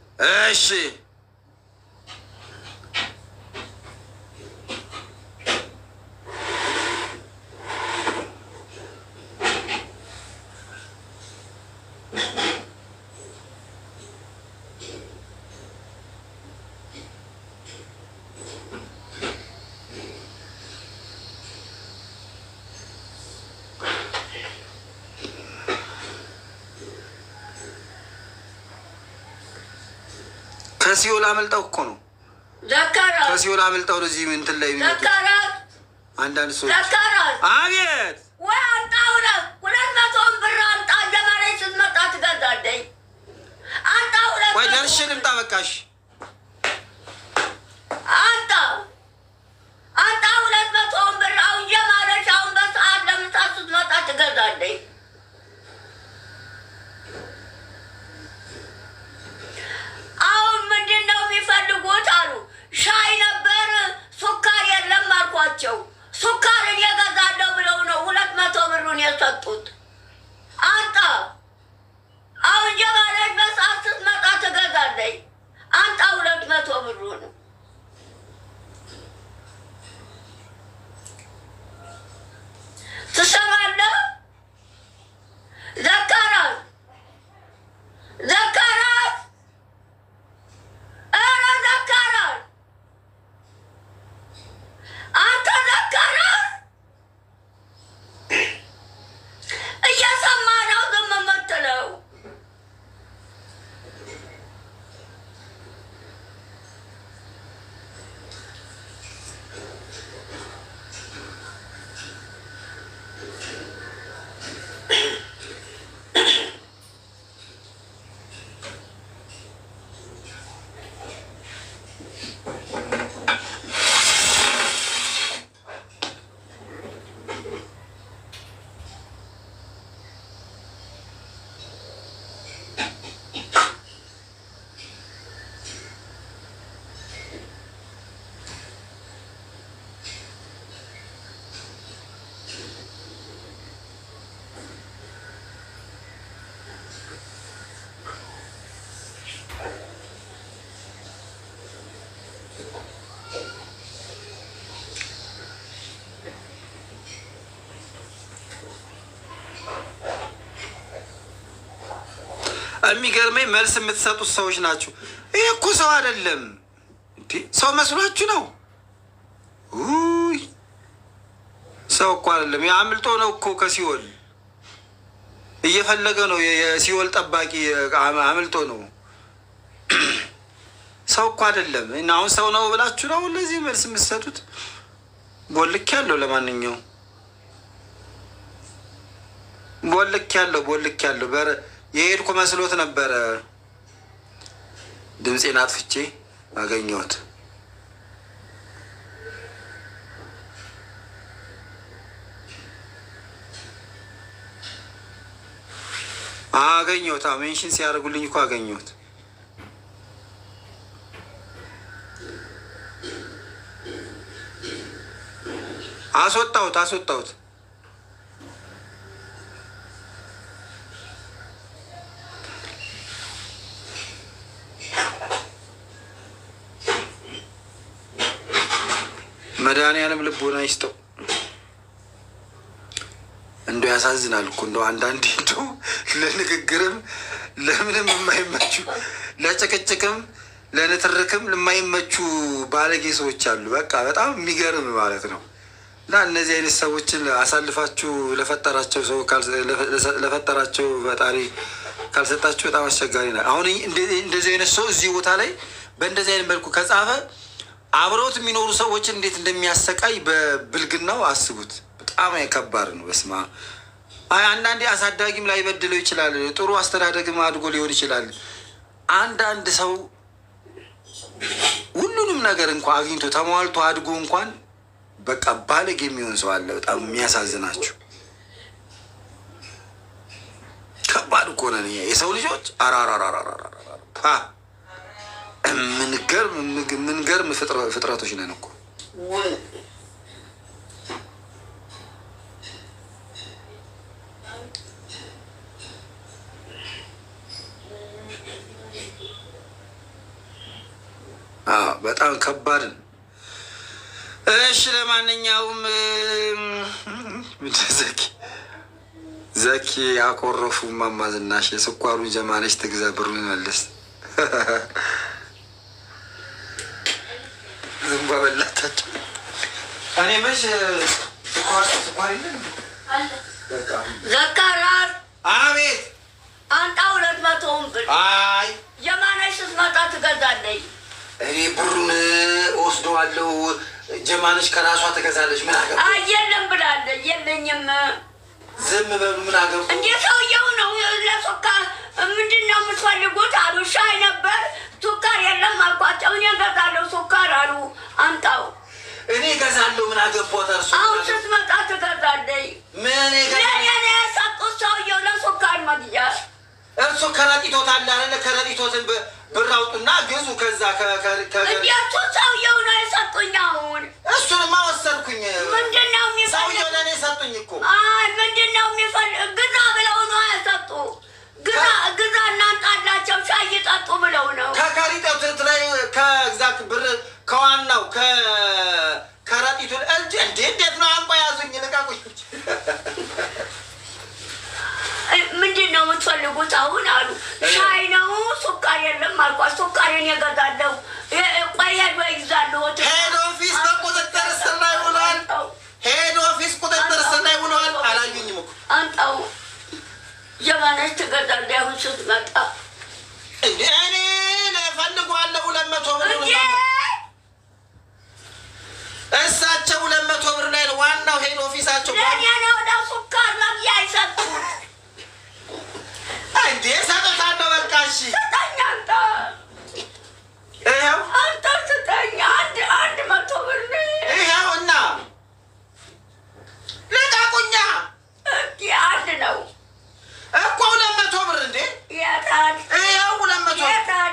እሺ ከሲኦል አመልጠው እኮ ነው። ዘካራት ከሲኦል አምልጠው እዚህ እንትን ላይ ዘካራት አንዳንድ ሰዎች ዘካራት አቤት ወይ አንጣ 200 ብር አንጣ ጀማሪ ስትመጣ ትገዛለኝ አንጣ 200 ወይ ደርሼ ልምጣ በቃሽ አንጣ 200 ብር አሁን ጀማሪ አሁን በሰዓት ለምሳ ስትመጣ ትገዛለኝ አሁን ምንድነው የሚፈልጉት አሉ ሻይ ነበር ሱካር የለም አልኳቸው ሱካርን የገዛለሁ ብለው ነው 200 ብሩን የሰጡት አንተ አሁን ጀማለች በሰዓት ስትመጣ ትገዛለች አንተ 200 ብሩን ትሰማለህ ዘካራት ዘካራት ኧረ ዘካራት አንተ ዘካራት እየሰማህ ነው ዝም የምትለው የሚገርመኝ መልስ የምትሰጡት ሰዎች ናችሁ። ይሄ እኮ ሰው አይደለም እንዴ! ሰው መስሏችሁ ነው? ውይ ሰው እኮ አይደለም። አምልጦ ነው እኮ ከሲኦል እየፈለገ ነው። የሲኦል ጠባቂ አምልጦ ነው። ሰው እኮ አይደለም። እና አሁን ሰው ነው ብላችሁ ነው ለዚህ መልስ የምትሰጡት? ቦልክ ያለው ለማንኛውም ቦልክ ያለው የሄድኩ መስሎት ነበረ። ድምፄን አጥፍቼ አገኘሁት። ሜንሽን ሲያደርጉልኝ እኮ አገኘሁት። አስወጣሁት። መድኃኒዓለም ልቦና ይስጠው። እንደው ያሳዝናል እኮ እንደው አንዳንዴ እንደው ለንግግርም ለምንም የማይመቹ ለጭቅጭቅም ለንትርክም የማይመቹ ባለጌ ሰዎች አሉ። በቃ በጣም የሚገርም ማለት ነው። እና እነዚህ አይነት ሰዎችን አሳልፋችሁ ለፈጠራቸው ሰው ለፈጠራቸው ፈጣሪ ካልሰጣችሁ በጣም አስቸጋሪ ነው። አሁን እንደዚህ አይነት ሰው እዚህ ቦታ ላይ በእንደዚህ አይነት መልኩ ከጻፈ አብረውት የሚኖሩ ሰዎችን እንዴት እንደሚያሰቃይ በብልግናው አስቡት። በጣም ከባድ ነው። በስማ አንዳንዴ አሳዳጊም ላይ በድለው ይችላል። ጥሩ አስተዳደግም አድጎ ሊሆን ይችላል። አንዳንድ ሰው ሁሉንም ነገር እንኳን አግኝቶ ተሟልቶ አድጎ እንኳን በቃ ባለጌ የሚሆን ሰው አለ። በጣም የሚያሳዝናችሁ ከባድ እኮ ነን የሰው ልጆች። ምንገርም ፍጥረቶች ነን እኮ። በጣም ከባድ ነው። እሺ ለማንኛውም ዘኪ አኮረፉ እማማ ዝናሽ የስኳሩን ጀማነች ትግዛ ብሩን መልስ። ዝንቧ በላታቸው። እኔ መች ስኳር የለም። ዘካራት አቤት። አንጣ 200 ብር። አይ ጀማነች ስትመጣ ትገዛለች። እኔ ብሩን ወስደዋለሁ። ጀማነሽ ከራሷ ትገዛለች። ምን አገባ? የለም ብላለች። የለኝም። ዝም በሉ። ምን አገባ? እንዴ ሰውየው ነው ለሱካር ምንድን ነው የምትፈልጉት አሉ። ሻይ ነበር ሱካር የለም አልኳቸው። እኔ እገዛለሁ ሱካር አሉ። አምጣው። እኔ እገዛለሁ። ምን አገባው? ተርሱ አሁን ስትመጣ ትገዛለች። ምን ለኔ የሰጡት ሰውየው ለሱካር መግዣ። እርሱ ከረጢቶት አለ አይደለ? ከረጢቶትን ብር አውጡና ግዙ። ከዛ እንዴቱ ሰውየው ነው የሰጡኝ። አሁን እሱንማ ወሰድኩኝ። ምንድን ነው የሚፈልግ? ሰውየው ለእኔ ሰጡኝ እኮ። ምንድን ነው የሚፈልግ? ግዛ ብለው ነው የሰጡ። ግዛ እናንጣላቸው ሻይ ይጠጡ ብለው ነው። ከከረጢቶት ላይ ከዛ ብር ከዋናው ከረጢቱ እንዴት ነው? አንቋ ያዙኝ፣ ልቀቁኝ። ምንድን ነው የምትፈልጉት አሁን አሉ። ሻይ ነው ሱካር የለም አልኳት። ሱካርን የገዛለሁ። ቆይ ሄዶ ይግዛለሁ። ሄድ ኦፊስ በቁጥጥር ስር ላይ ውሏል። ሄድ ኦፊስ ቁጥጥር ስር ላይ ውሏል። አላዩኝም እኮ። አንጣው። ጀማነሽ ትገዛለህ አሁን ስትመጣ። እኔ እፈልገዋለሁ 200 ብር ነው። እሳቸው 200 ብር ላይ ዋናው ሄድ ኦፊሳቸው ለእኔ ነው ለሱካር መግዣ አይሰጡም። እንዴ ሰጥታለሁ። በቃ እሺ ስጠኝ አንተ። ይኸው አንተ ስጠኝ። አንድ 100 ብር ይኸው እና ልቀቁኛ። አንድ ነው እኮ 200 ብር እንዴ! የታል? ይኸው 200 የታል?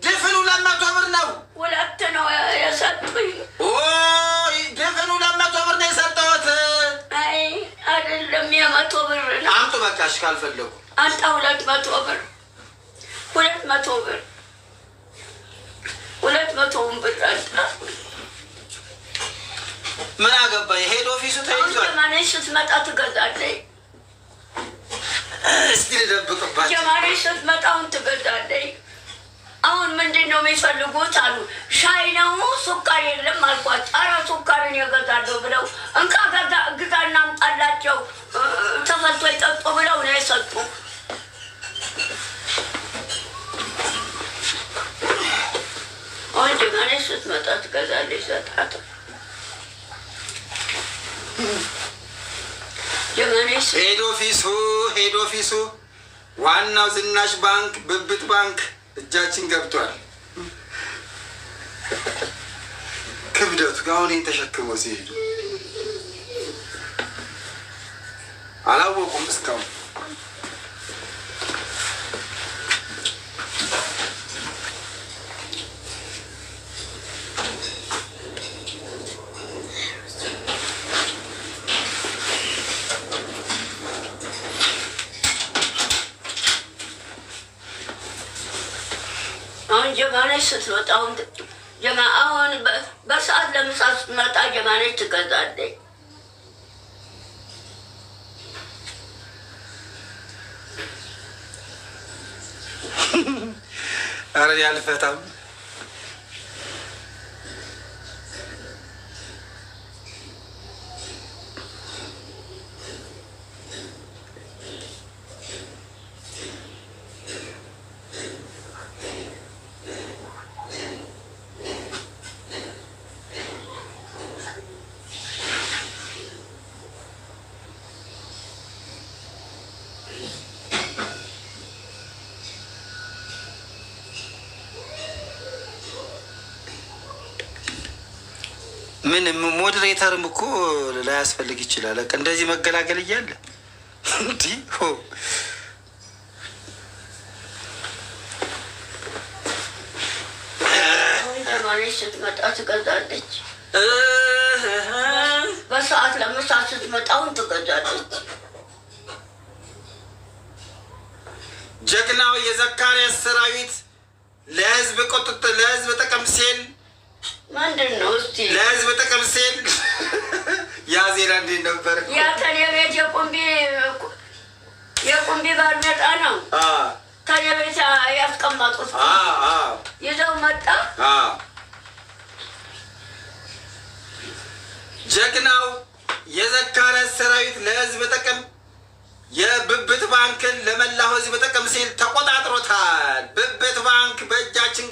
ድፍን 200 ብር ነው። 2 ነው የሰጡኝ። ድፍን 200 ብር ነው የሰጠሁት። አይ አይደለም 100 ብር ነው። አምጡ በቃ እሺ። ካልፈለጉ አንተ 200 ብር 200 ብር 200 ብር አንተ ምን አገባኝ? ሄድ ኦፊሱ ተይዟል። ጀማነሽ ስትመጣ ትገዛለች። እስቲ ልደብቅባቸው። ጀማነሽ ስትመጣ አሁን ትገዛለች። አሁን ምንድን ነው የሚፈልጉት አሉ። ሻይ ነው ሱካር የለም አልኳት። ኧረ ሱካርን የገዛለሁ ብለው እንካ ግዛ እናምጣላቸው ተፈልቶ ይጠጡ ብለው ነው የሰጡ። አሁን ጀማነሽ ስትመጣ ትገዛለች። ሰጣት። ጀማነሽ ሄድ ኦፊሱ ዋናው ዝናሽ ባንክ ብብት ባንክ እጃችን ገብቷል። ክብደቱ አሁን ተሸክመው ሲሄዱ አላወቁም እስካሁን። አሁን ጀማነሽ ስትመጣ አሁን በሰዓት ለምሳ ስትመጣ ጀማነሽ ትገዛለች። ኧረ ያልፈታም ምን ሞዴሬተርም እኮ ላያስፈልግ ይችላል። እንደዚህ መገላገል እያለ እንዲህ ጀማነሽ ስትመጣ ትገዛለች። በሰዓት ለምሳ ስትመጣውን ትገዛለች። ጀግናው የዘካርያስ ሰራዊት ለህዝብ ቁጥጥር ለህዝብ ጥቅም ሲል ምንድን ነው እስቲ ለህዝብ ጥቅም ሲል ያ ዜና እንዴት ነበር? ያ ተሌቤት የቁምቢ ባርኔጣ ነው። ተሌቤት ያስቀመጡት ይዘው መጣ። ጀግናው የዘካርያስ ሰራዊት ለህዝብ ጥቅም የብብት ባንክን ለመላው ህዝብ ጥቅም ሲል ተቆጣጥሮታል። ብብት ባንክ በእጃችን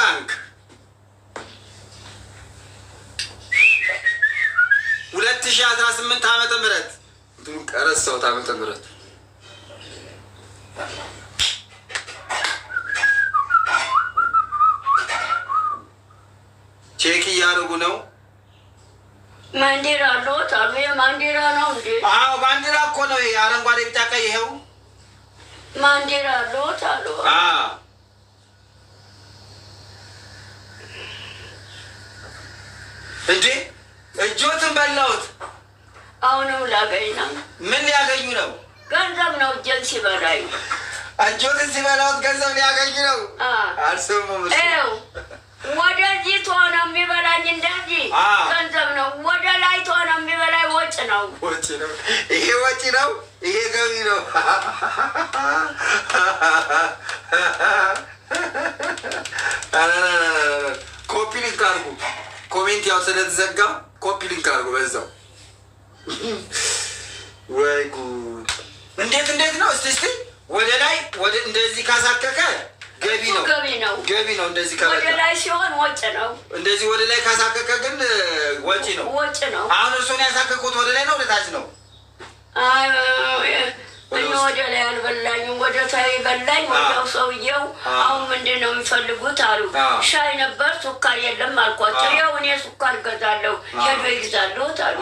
ፍራንክ 2018 ዓመተ ምህረት ቀረሰውት ዓመተ ምህረት ቼክ እያደረጉ ነው። ማንዲራ አለዎት አሉ። ማንዲራ ነው እንዴ? አዎ ባንዲራ እኮ ነው። አረንጓዴ ቢጫ ቀይ ይኸው ማንዲራ አለዎት አሉ። እንዴ እጆትን በላሁት። አሁንም ላገኝ ነው። ምን ሊያገኙ ነው? ገንዘብ ነው። እጄን ሲበላኝ እጆትን ሲበላሁት ገንዘብ ሊያገኙ ነው። አልሰሙም። ወደዚህ ተሆነ የሚበላኝ እንደዚህ ገንዘብ ነው። ወደ ላይ ተሆነ የሚበላኝ ወጭ ነው። ወጭ ነው። ይሄ ወጭ ነው። ይሄ ገቢ ነው። ኮፒ ሊንክ አድርጉ። ኮሜንት ያው ስለተዘጋ ኮፒ ሊንክ አድርጉ በዛው። ወይ ጉድ! እንዴት ነው? እስቲ ወደ ላይ ወደ እንደዚህ ካሳከከ ገቢ ነው። ገቢ ነው። እንደዚህ ካሳከከ ወደ ላይ ሲሆን ወጭ ነው። እንደዚህ ወደ ላይ ካሳከከ ግን ወጪ ነው። ወጭ ነው። አሁን እርሶን ያሳከኩት ወደ ላይ ነው ወደ ታች ነው? እኔ ወደ ላይ አልበላኝም። ወደ ታይ በላኝ። ወዲያው ሰውየው አሁን ምንድን ነው የሚፈልጉት አሉ። ሻይ ነበር፣ ሱካር የለም አልኳቸው። ያው እኔ ሱካር ገዛለሁ ሄዶ ይግዛለሁ አሉ።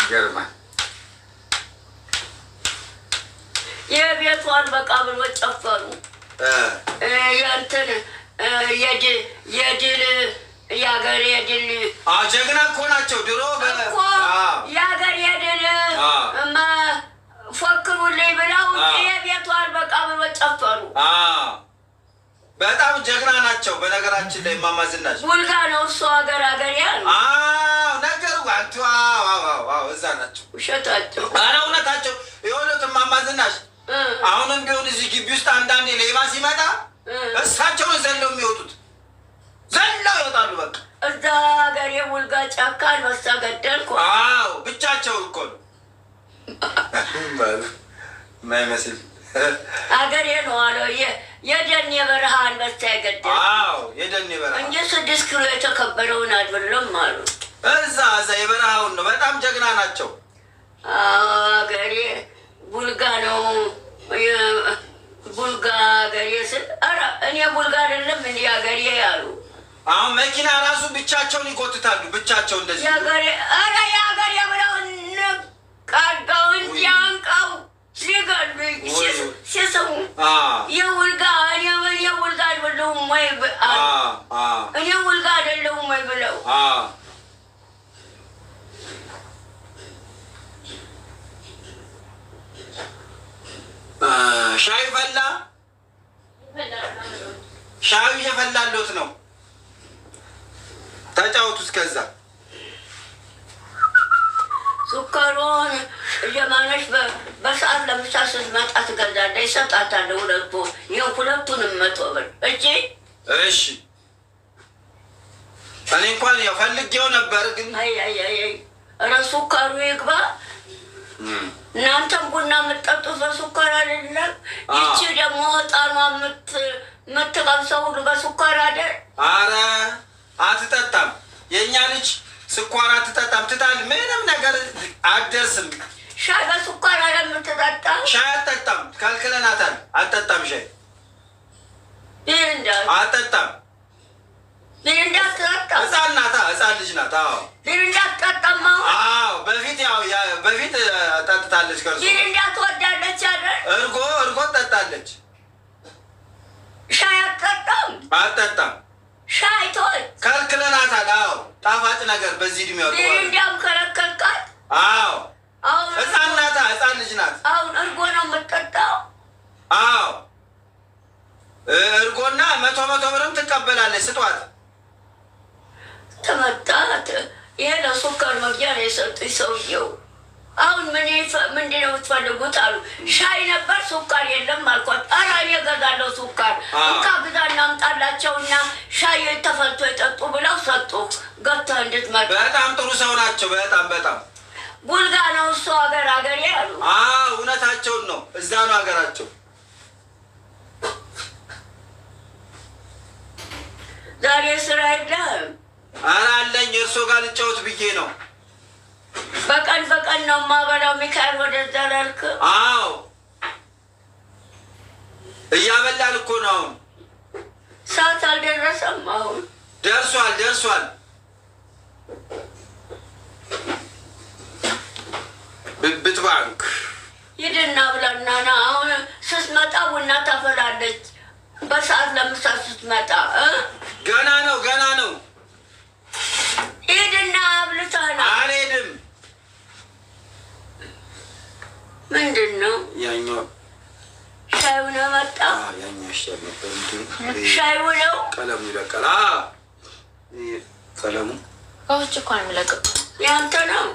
ይገርማል። የቤቱ አልበቃ ብሎ ጨፈሩ። የእንትን የድል የሀገር የድል ጀግና እኮ ናቸው። ድሮ እኮ የሀገር የድል ፎክሩልኝ ብለው የቤቱ አልበቃ ብሎ ጨፈሩ። በጣም ጀግና ናቸው። በነገራችን ላይ እማማ ዝናሽ ቡልጋ ነው እሱ ሀገር ያሉ ነገሩ አንቱ እዛ ናቸው። ውሸታቸው። ኧረ እውነታቸው የሆኑት እማማ ዝናሽ አሁንም ቢሆን እዚህ ግቢ ውስጥ አንዳንዴ ሌባ ሲመጣ እሳቸውን ዘለው የሚወጡት ዘለው ይወጣሉ። በቃ እዛ ሀገር የቡልጋ ጫካ አንበሳ ገደልኩ። ብቻቸው እኮ ነው ማይመስል ሀገሬ ነው አለ። የደን የበረሃ አንበሳ የገደል የደን የበረሃ እንጂ 6 ኪሎ የተከበረውን አይደለም አሉ። እዛ የበረሃውን ነው። በጣም ጀግና ናቸው። ሀገሬ ቡልጋ ነው። ቡልጋ ሀገሬ ስል ኧረ እኔ ቡልጋ አይደለም እንዲ ሀገሬ ያሉ። አሁን መኪና ራሱ ብቻቸውን ይጎትታሉ። ብቻቸው እንደዚህ የሀገሬ ኧረ የሀገሬ ብለው ቃጋው እንዲያንቃው ሲገሉኝ ሲስሙ የቡልጋ እኔ የቡልጋ አይደለሁም ወይ እኔ ቡልጋ አይደለሁም ወይ ብለው ሻይ ፈላ። ሻዩ እየፈላሎት ነው። ተጫወቱ። እስከዛ ሱካሮን እየማነሽ በሰዓት ለምሳ ስትመጣ ትገዛለች። ይሰጣታለሁ ሁለቱ ሁለቱንም 100 ብር እጂ። እሺ እኔ እንኳን ያው ፈልጌው ነበር ግን ኧረ ሱካሩ ይግባ። እናንተም ቡና የምትጠጡት በሱካር አይደለም? ይቺ ደግሞ ህጣኗ የምትቀምሰው ሁሉ በሱካር አይደል? ኧረ አትጠጣም። የእኛ ልጅ ስኳር አትጠጣም። ትታል ምንም ነገር አትደርስም። ሻይ በሱካር አይደል የምትጠጣ? ሻይ አትጠጣም። ከልክለናታል። አትጠጣም ሻይ አትጠጣም። ቢሪንዳ አትጠጣም። ህፃን ናታ። ህፃን ልጅ ናት። ቢሪንዳ አትጠጣም። በፊት በፊት ጠጥታለች። ከእርሱ ቢሪንዳ ትወዳለች አይደል? እርጎ ጠጣለች። ሻይ አትጠጣም። አትጠጣም። ሻይ ተወች። ከልክለናታል። ጣፋጭ ነገር በዚህ እድሜዋ ቢሪንዳም ከለከልካት። ህፃን ናታ። ህፃን ልጅ ናት። አሁን እርጎ ነው የምትጠጣው? እርጎና 100 ብርም ትቀበላለች። ስጧት። ተመጣት። ይሄ ለሱካር መግዣ ነው የሰጡኝ ሰውየው። አሁን ምንድን ነው የምትፈልጉት አሉ። ሻይ ነበር ሱካር የለም አልኳት። ኧረ እኔ እገዛለሁ ሱካር እንካ ግዛ እናምጣላቸውና ሻይ ተፈልቶ የጠጡ ብለው ሰጡ። ገብተህ እንድትመጣ። በጣም ጥሩ ሰው ናቸው። በጣም ቡልጋ ነው እሱ ሀገሬ አሉ። እውነታቸውን ነው። እዛ ነው ሀገራቸው። ዛሬ ስራ የለህም? ኧረ አለኝ። እርሶ ጋር ልጫወት ብዬ ነው። በቀን በቀን ነው የማበላው። ሚካኤል ወደዛ ላልክ? አዎ እያበላን እኮ ነው። አሁን ሰዓት አልደረሰም? አሁን ደርሷል። ብብት ባንክ ሂድና ብላና ና። አሁን ስትመጣ ቡና ታፈላለች። በሰዓት ለምሳ ስትመጣ ገና ነው። ሂድና አብልተና። አልሄድም። ምንድን ነው ያኛው ሻዩ ነው መጣ? ያኛው ሻዩ ነው። ቀለሙ ይለቃል። ቀለሙ ከውጭ እኮ ነው የሚለቀው። ያንተ ነው?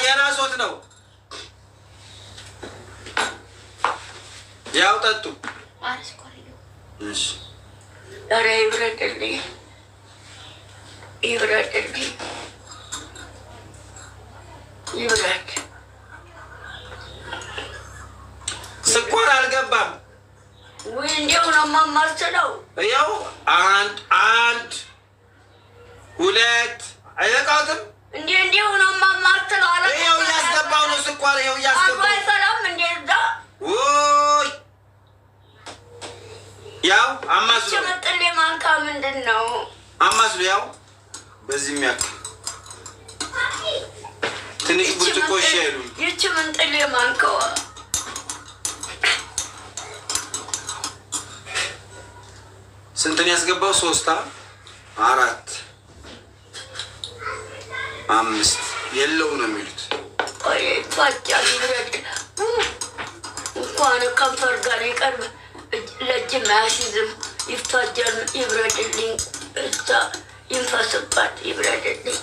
የራስዎት ነው። ያው ጠጡ። ኧረ ይብረድልኝ። ይብረድ። ስኳር አልገባም። ወይ እንዲሁ ነው የማማስለው። ያው አንድ ሁለት አይበቃትም። እንዲሁ ነው የማማስለው። ይኸው እያስገባው ነው ስኳር። ይኸው እያስገባው አይሰራም። እንደዛ ውይ ያው አማስሎ ችምጥሌ ማንካ ምንድን ነው አማስሎ ያው በዚህ የሚያክል ትንሽ ብርጭቆ ይሻሉ። ይቺ ምንጥሌ ማንካዋ ስንትን ያስገባው? 3 4 5 የለው ነው የሚሉት። ቷጫል ይብረድ። እንኳን ከንፈር ጋር ይቀርብ ለእጅ ማያስይዝም። ይፍታጃል። ይብረድልኝ። እዛ ይንፈስባት። ይብረድልኝ።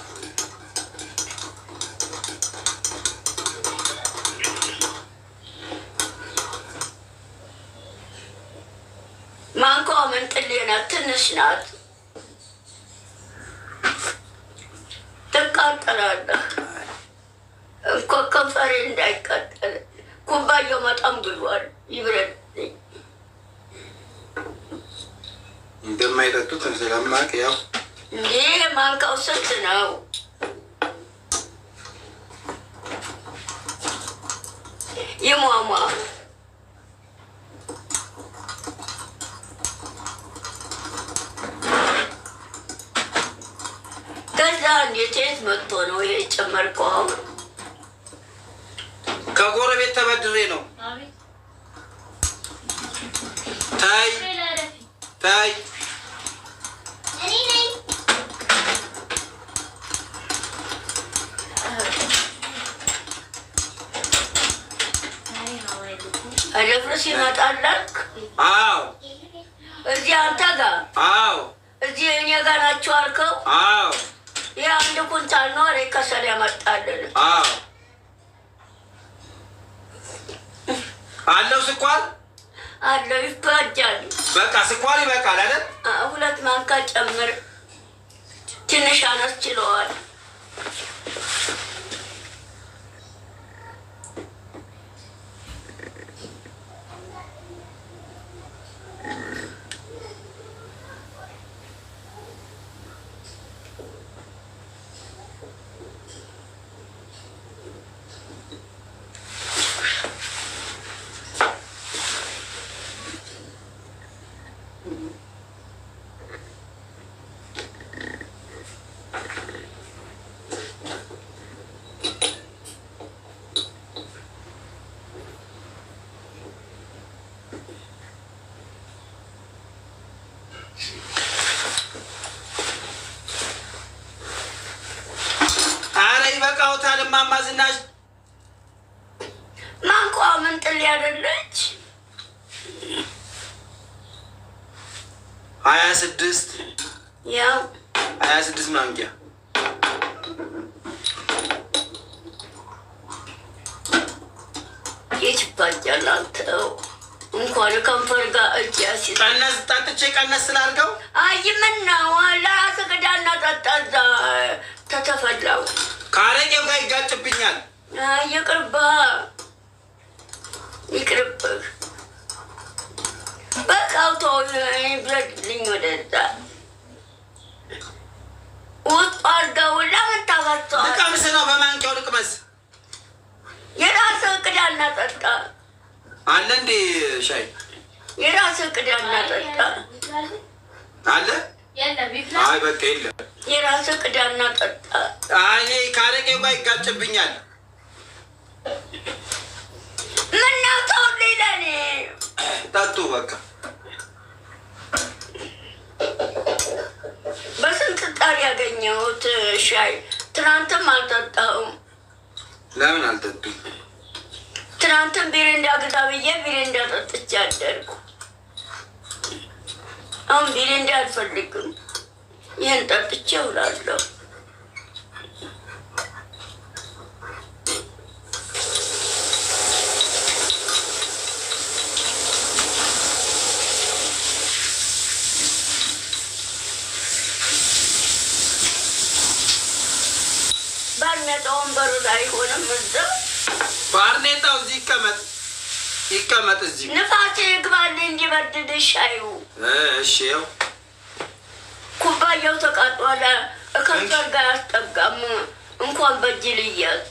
ማንኳ ምንጥሌ ናት። ትንሽ ናት። ትቃጠላለህ እኮ ከንፈሬ እንዳይቃጠል። ኩባያው በጣም ብሏል። ይብረድልኝ። እንደማይጠጡት ስለማቅ ያው ይህ ማንካው ስንት ነው? ይሟሟ ከዛ እንዴት የት መጥቶ ነው ይሄ ጨመርከው? አሁን ከጎረቤት ተበድሬ ነው። ታይ አደፍርስ ይመጣላክ? አዎ። እዚህ አንተ ጋር? አዎ። እዚህ እኔ ጋር ናችሁ አልከው? አዎ። ይህ 1 ኩንታል ነው። አሬ ከሰል ያመጣልን። አዎ። አለው ስኳር አለው። ይፈጃል። በቃ ስኳር ይበቃል አይደል? 2 ማንካ ጨምር። ትንሽ አነስ ችለዋል። ይበቃውታል። እማማ ዝናሽ ማንኳ ምንጥል ያደለች 26 ያው 26 ማንኪያ ይችባጃል። አንተው እንኳን ከንፈር ጋር እጅ ያሲዝ ቀነስ ጠጥቼ ቀነስ ስላልከው አይ ምን ነው ለራስ ገዳና ጠጣዛ ተተፈላው ካረቄው ጋር ይጋጭብኛል። ይቅርብህ በቃው ተው። ብለድልኝ ወደዛ ጠጣ አለ እንዴ ሻይ የራስህ ቅዳና ጠጣ አለ አይ በቃ የለም የራስህ ቅዳና ጠጣ አይ ካረቄ ጋር ይጋጭብኛል ምን ነው ተውልኝ ለኔ ጠጡ በቃ በስንት ጣር ያገኘሁት ሻይ ትናንትም አልጠጣሁም ለምን አልጠጡም ትናንትም ቢሪንዳ ግዛ ብዬ ቢሪንዳ ጠጥቼ አደርኩ አሁን ቢሪንዳ አልፈልግም ይህን ጠጥቼ እውላለሁ ባርኔጣው ወንበሩ ላይ ሆነም እዛ ባርኔጣው እዚህ ይቀመጥ እዚህ ንፋስ ይግባል እንዲበርድ ሻዩ እሺ ያው ኩባያው ተቃጥሏል ከንፈር ጋር አስጠጋም እንኳን በእጅ ልያዝ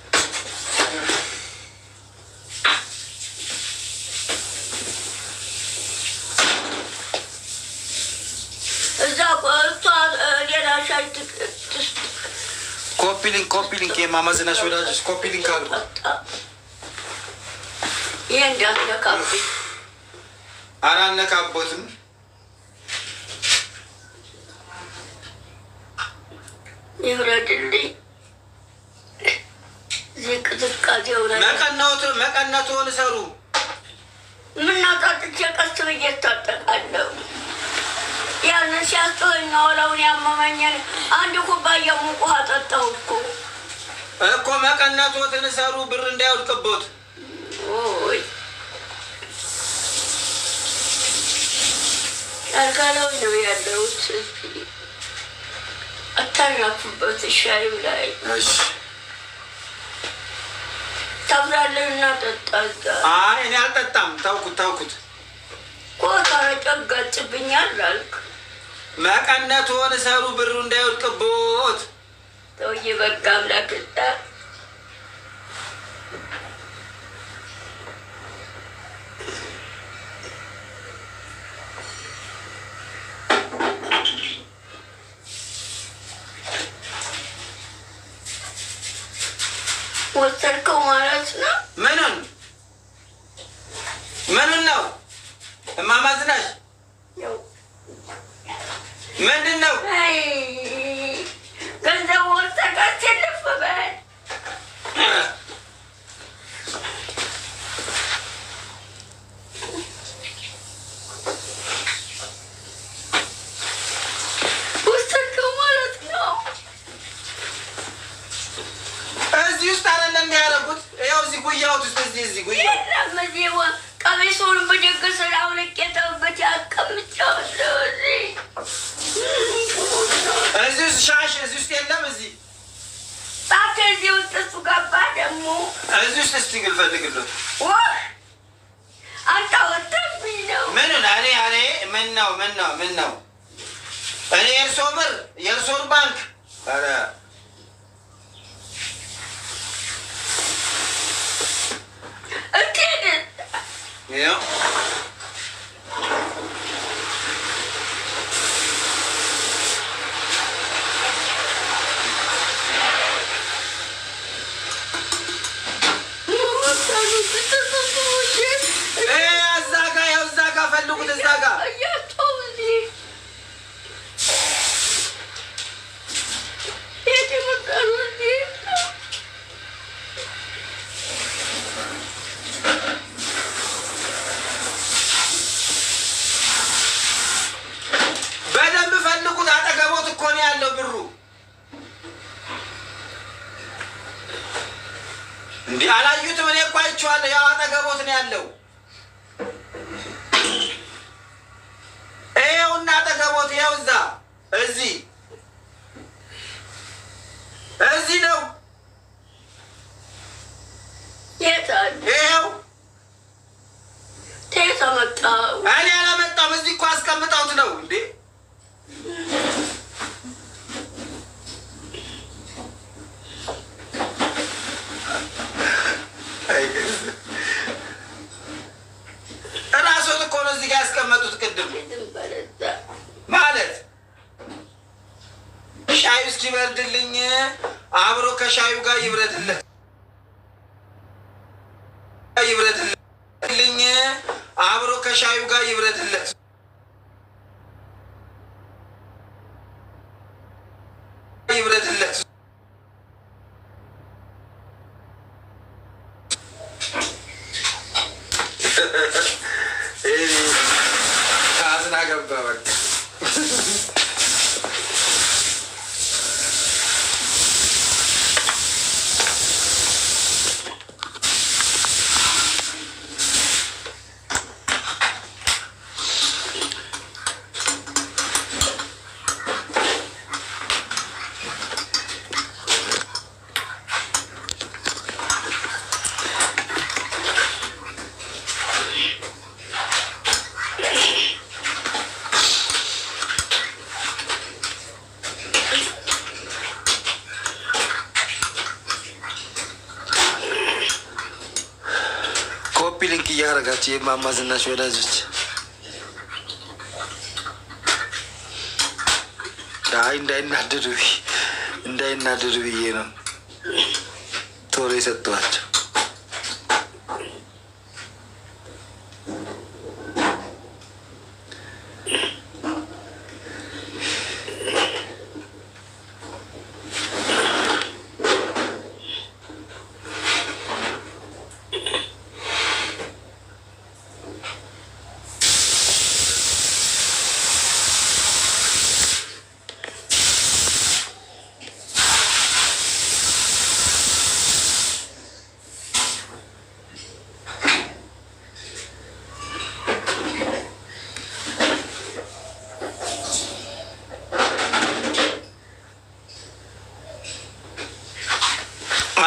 እዛ እሷ ሌላ ሻይ ኮፒሊንክ የማማዝናሽ ወዳጆች ኮፒሊንክ አሉ ይሄ እንዳትነካብኝ አላነካቦትም ይውረድልኝ ዝቅዝቃዜ መቀነቱን ሰሩ ምናጣጥቼ ቀስ ብዬ እታጠቃለሁ ያንን ሲያስጠኝ ወለውን ያመመኝን አንድ ኩባያ ሙቅ ውሃ ጠጣሁ እኮ መቀነቱን ሰሩ ብር እንዳይወድቅቦት ኦይ አልጋለው ነው ያለሁት አታራፉበት ሻዩ ላይ እሺ ታብራለህና ጠጣ አይ እኔ አልጠጣም ታውኩት ቆጣረ ጨጋጭብኛል አልክ መቀነቱን ሰሩ ብሩ እንዳይወድቅቦት ተውዬ በቃ አምላክታ ወሰድከው ማለት ነው ምኑን ነው እማማ ዝናሽ ምንድን ነው ገንዘብ ወሰድከው ትልፍ በል ወሰድከው ማለት ነው እዚህ ውስጥ አይደለም እንዲያደርጉት ያው እዚህ ጉያውት ውስጥ እዚህ ጉያው ቀሚሱን ብድግ ስላውልቄ ተውበት ያስቀምጫለሁ እዚህ ውስጥ ሻሽ እዚህ ውስጥ የለም እዚህ እባክህ እዚህ ውስጥ እሱ ገባ ደግሞ እዚህ ውስጥ እስቲ ግን ፈልግሎት አንተ ወጥተብኝ ነው ምኑን እኔ ምን ነው እኔ የእርሶን ባንክ ኧረ ያው እዛ ጋ ፈልጉት እዛ ጋ በደንብ ፈልጉት አጠገቦት እኮ ነው ያለው ብሩ እንዲህ አላዩትም እኔ እኮ አይቼዋለሁ ያው አጠገቦት ነው ያለው ይኸውና አጠገቦት ይኸው እዚህ ነው ይኸው ተመጣው እኔ አላመጣም እዚህ እኮ አስቀምጠውት ነው እንዴ ሻዩ እስኪበርድልኝ አብሮ ከሻዩ ጋር ይብረድልኝ አብሮ ከሻዩ ጋር ይብረድለት። ካዝና ገባ በቃ። ሊንክ እያደረጋችሁ የማማ ዝናሽ ወዳጆች አይ እንዳይናደዱ ብዬ ነው ቶሎ የሰጠኋቸው።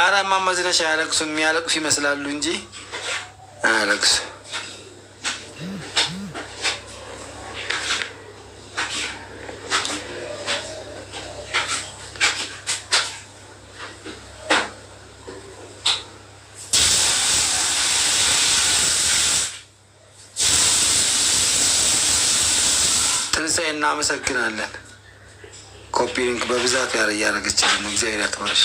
ኧረ እማማ ዝናሽ አያለቅሱ። የሚያለቅሱ ይመስላሉ እንጂ አያለቅሱ። ትንሣኤ እናመሰግናለን። ኮፒ ሊንክ በብዛት እያደረገችልን ነው። እግዚአብሔር ያክብርሽ።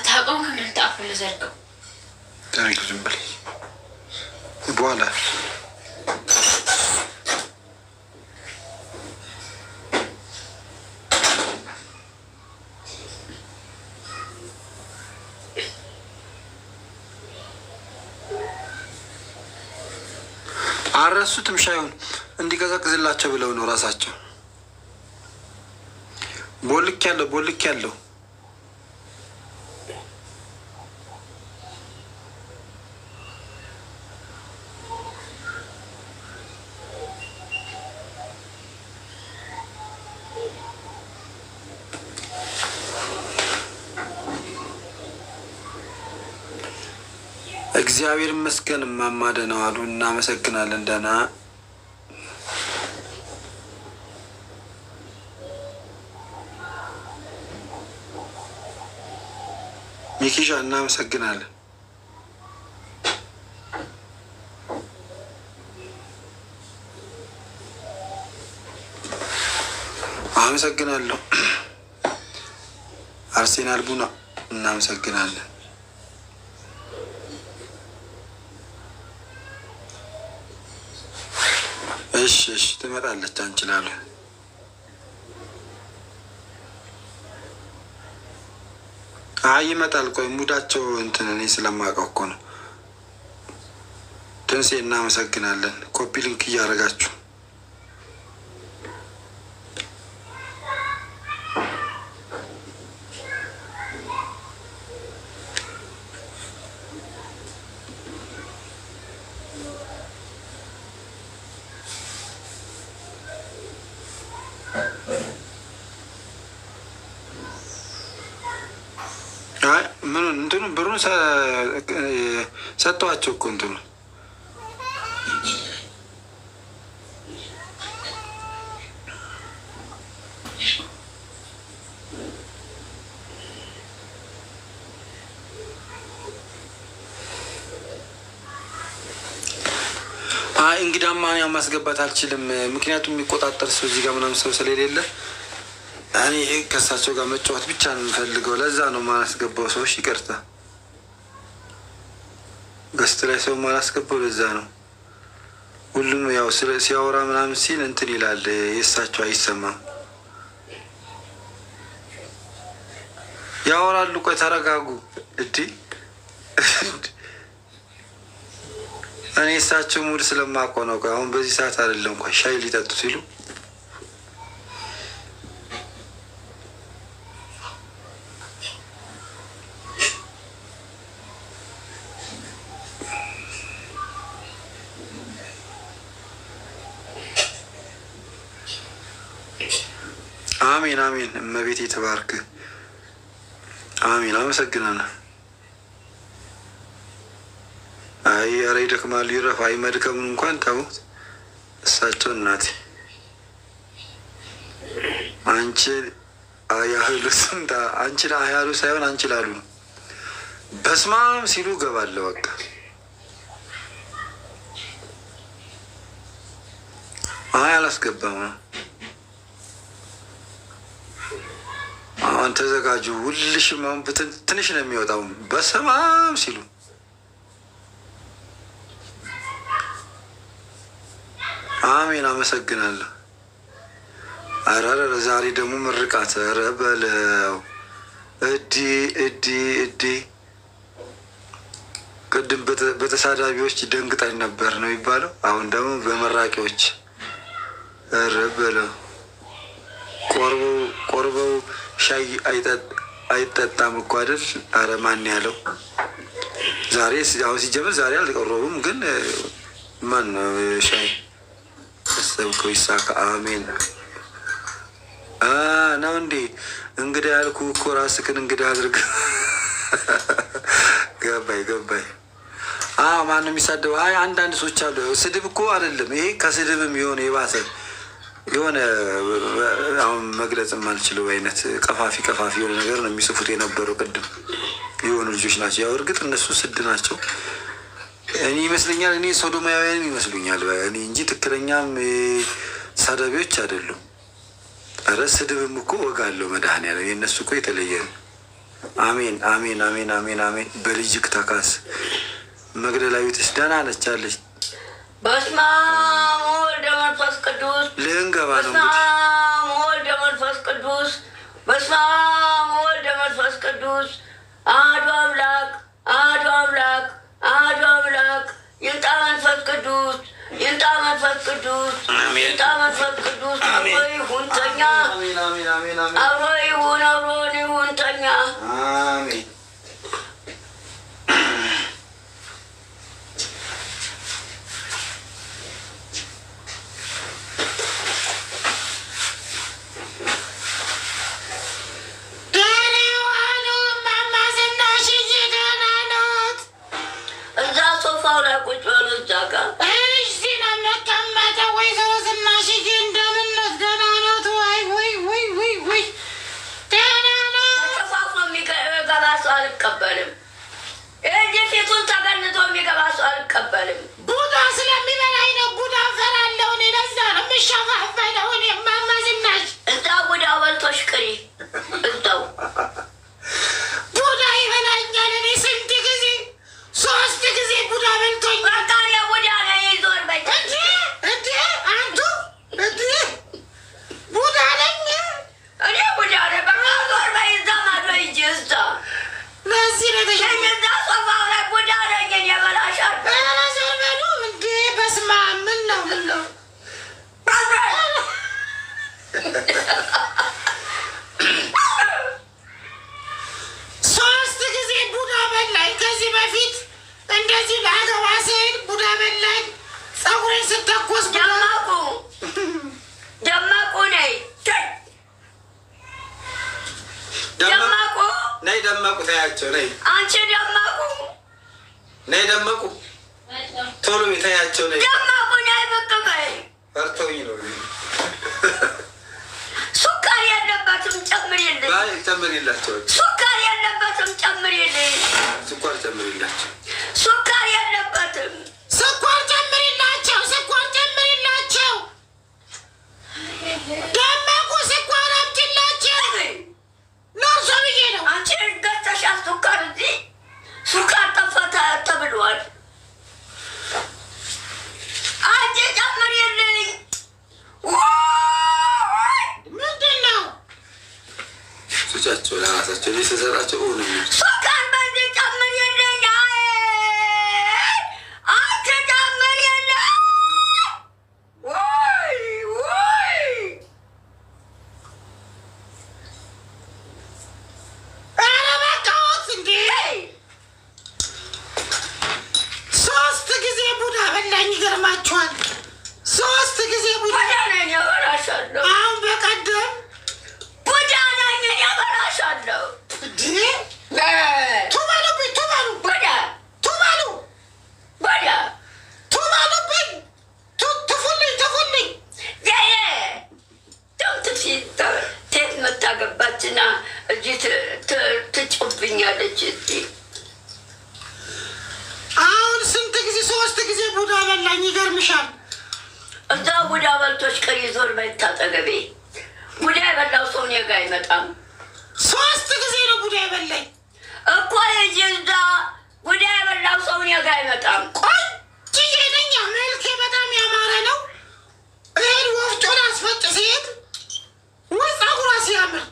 ታቆም ከምን ታፈለ ዘርቀው ታሪክ ዝም በል በኋላ አረሱትም ሻዩን እንዲቀዘቅዝላቸው ብለው ነው ራሳቸው። ቦልክ ያለው እግዚአብሔር ይመስገን እማማ ደህና ዋሉ። እናመሰግናለን። ደህና ሚኪሻ እናመሰግናለን። አመሰግናለሁ። አርሴናል ቡና እናመሰግናለን። እሺ ትመጣለች አንችላሉ። አይ ይመጣል። ቆይ ሙዳቸው እንትን እኔ ስለማውቀው እኮ ነው። ትንሴ እናመሰግናለን። ኮፒ ሊንክ እያደረጋችሁ እንትኑ ብሩን ሰጥተዋቸው እኮ እንትኑ እንግዳማ ያው ማስገባት አልችልም። ምክንያቱም የሚቆጣጠር ሰው እዚህ ጋር ምናምን ሰው ስለሌለ እኔ ከእሳቸው ጋር መጫወት ብቻ ነው የምፈልገው። ለዛ ነው ማላስገባው። ሰዎች ይቅርታ፣ ገስት ላይ ሰው ማላስገባው ለዛ ነው። ሁሉም ያው ሲያወራ ምናምን ሲል እንትን ይላል፣ የእሳቸው አይሰማም። ያወራሉ። ቆይ ተረጋጉ። እኔ እሳቸው ሙድ ስለማውቀው ነው። አሁን በዚህ ሰዓት አይደለም። ቆይ ሻይ ሊጠጡ ሲሉ አሜን አሜን። እመቤቴ ተባርክ። አሜን። አመሰግናለሁ። አይ ኧረ ይደክማል፣ ይረፍ። አይ መድከሙን እንኳን ተውት። እሳቸው እናቴ አንቺ አያህሉ ስንታ አንቺ አያሉ ሳይሆን አንቺ ላሉ ነው። በስማም ሲሉ ገባለሁ። በቃ አይ አላስገባም። አሁን ተዘጋጁ። ሁልሽም አሁን ትንሽ ነው የሚወጣው። በስማም ሲሉ አሜን። አመሰግናለሁ። አረ ዛሬ ደግሞ ምርቃት። ኧረ በለው እዲ ቅድም በተሳዳቢዎች ደንግጣኝ ነበር ነው የሚባለው። አሁን ደግሞ በመራቂዎች። ኧረ በለው ቆርበው ሻይ አይጠጣም እኮ አይደል? አረ ማን ያለው? ዛሬ አሁን ሲጀምር ዛሬ አልቀረቡም፣ ግን ማን ነው ሻይ ሰብኮ ይሳካ። አሜን ነው እንዴ? እንግዳ ያልኩ እኮ ራስክን እንግዳ አድርግ። ገባይ። ማን ነው የሚሳደው? አይ አንዳንድ ሰዎች አሉ። ስድብ እኮ አይደለም ይሄ፣ ከስድብም የሆነ የባሰ የሆነ አሁን መግለጽ የማልችለው አይነት ቀፋፊ የሆነ ነገር ነው የሚጽፉት የነበረው። ቅድም የሆኑ ልጆች ናቸው። ያው እርግጥ እነሱ ስድ ናቸው። እኔ ይመስለኛል እኔ ሶዶማውያንም ይመስሉኛል እኔ እንጂ ትክክለኛም ሳዳቢዎች አይደሉም። ኧረ ስድብም እኮ ወግ አለው መድኃኒዓለም። የእነሱ እኮ የተለየ ነው። አሜን። በልጅክ ተካስ። መግደላዊትስ ደህና ነች አለች። በስመ አብ ወወልድ ወመንፈስ ቅዱስ። ልንገባ ነው። በስመ አብ ወወልድ ወመንፈስ ቅዱስ። በስመ አብ ወወልድ ወመንፈስ ቅዱስ። አሐዱ አምላክ ይምጣ መንፈስ ቅዱስ። አብሮ ይሁን ተኛ። አብሮ ይሁን ተኛ። አሜን። አልቀበልም። ፊቱን ተገንቶ የሚገባ ሰው አልቀበልም። ቡዳ ስለሚበላኝ ነው። ቡዳ እፈራለሁ እኔ። ለዛ ነው የምሻፋፈለው እኔ። እማማ ዝናሽ እዛው ቡዳ በልቶሽ ቅሪ። እዛው ቡዳ ይበላኛል። እኔ ስንት ጊዜ 3 ጊዜ ቡዳ በልቶኝ። በቃ እኔ ቡዳ ነኝ። ዞር በይ እንዴ አንቱ ቡዳ ነኝ እኔ። ቡዳ ነኝ። በቃ ዞር በይ። እዛ ማዶ ሂጂ። እዛ ለዚህ ነው እዛ ሶፋው ላይ ቡዳ ነኝ እኔ። በላሻል። ዞር በሉ እንዴ። በስመ አብ። ምን ነው 3 ጊዜ ቡዳ በላኝ። ከዚህ በፊት እንደዚህ ለአገባ ስሄድ ቡዳ በላኝ። ፀጉሬን ስተኮስ ደመቁ ነይ ነይ ደመቁ ታያቸው። ነይ አንቺ ደመቁ ነይ ደመቁ ቶሎ ታያቸው። ነይ ደመቁ ነይ። ብቅ በይ። ፈርተውኝ ነው። ሱካር የለበትም ጨምሪልኝ። ጨምሪላቸው። ሱካር የለበትም ጨምሪልኝ። ስኳር ጨምሪላቸው። ሱካር የለበትም። ስኳር ጨምሪላቸው። ደመቁ ስኳር አምጪላቸው። ስጫቸው ለራሳቸው እኔ ስሰጣቸው ነው ሱካር በዚህ ጨምር የለኝ አትጨምር የለ ወይ ኧረ በቃዎት እንዴ 3 ጊዜ ቡዳ በላኝ ይገርማችኋል 3 ጊዜ ቡዳ ነኝ እበላሻለሁ አሁን በቀደም ቡዳ ነኝ እበላሻለሁ እንዴ ቱባሉብኝ ቱባሉ ቡዳ ቱባሉ ቡዳ ቱባሉብኝ ትፉልኝ ያየ ደምትፊ ቴት መታገባችና እዚህ ትጮብኛለች እዚህ አሁን ስንት ጊዜ 3 ጊዜ ቡዳ በላኝ ይገርምሻል እዛ ቡዳ በልቶች ቀሪ ዞር በታጠገቤ ቡዳ የበላው ሰው እኔ ጋ አይመጣም 3 ጊዜ ነው ቡዳ የበላኝ እኮ የጅንዳ ቡዳ የበላው ሰው እኔ ጋ አይመጣም ቆንጅዬ ነኝ መልኬ በጣም ያማረ ነው እህል ወፍጮን አስፈጭ ሲሄድ ወይ ፀጉሯ ሲያምር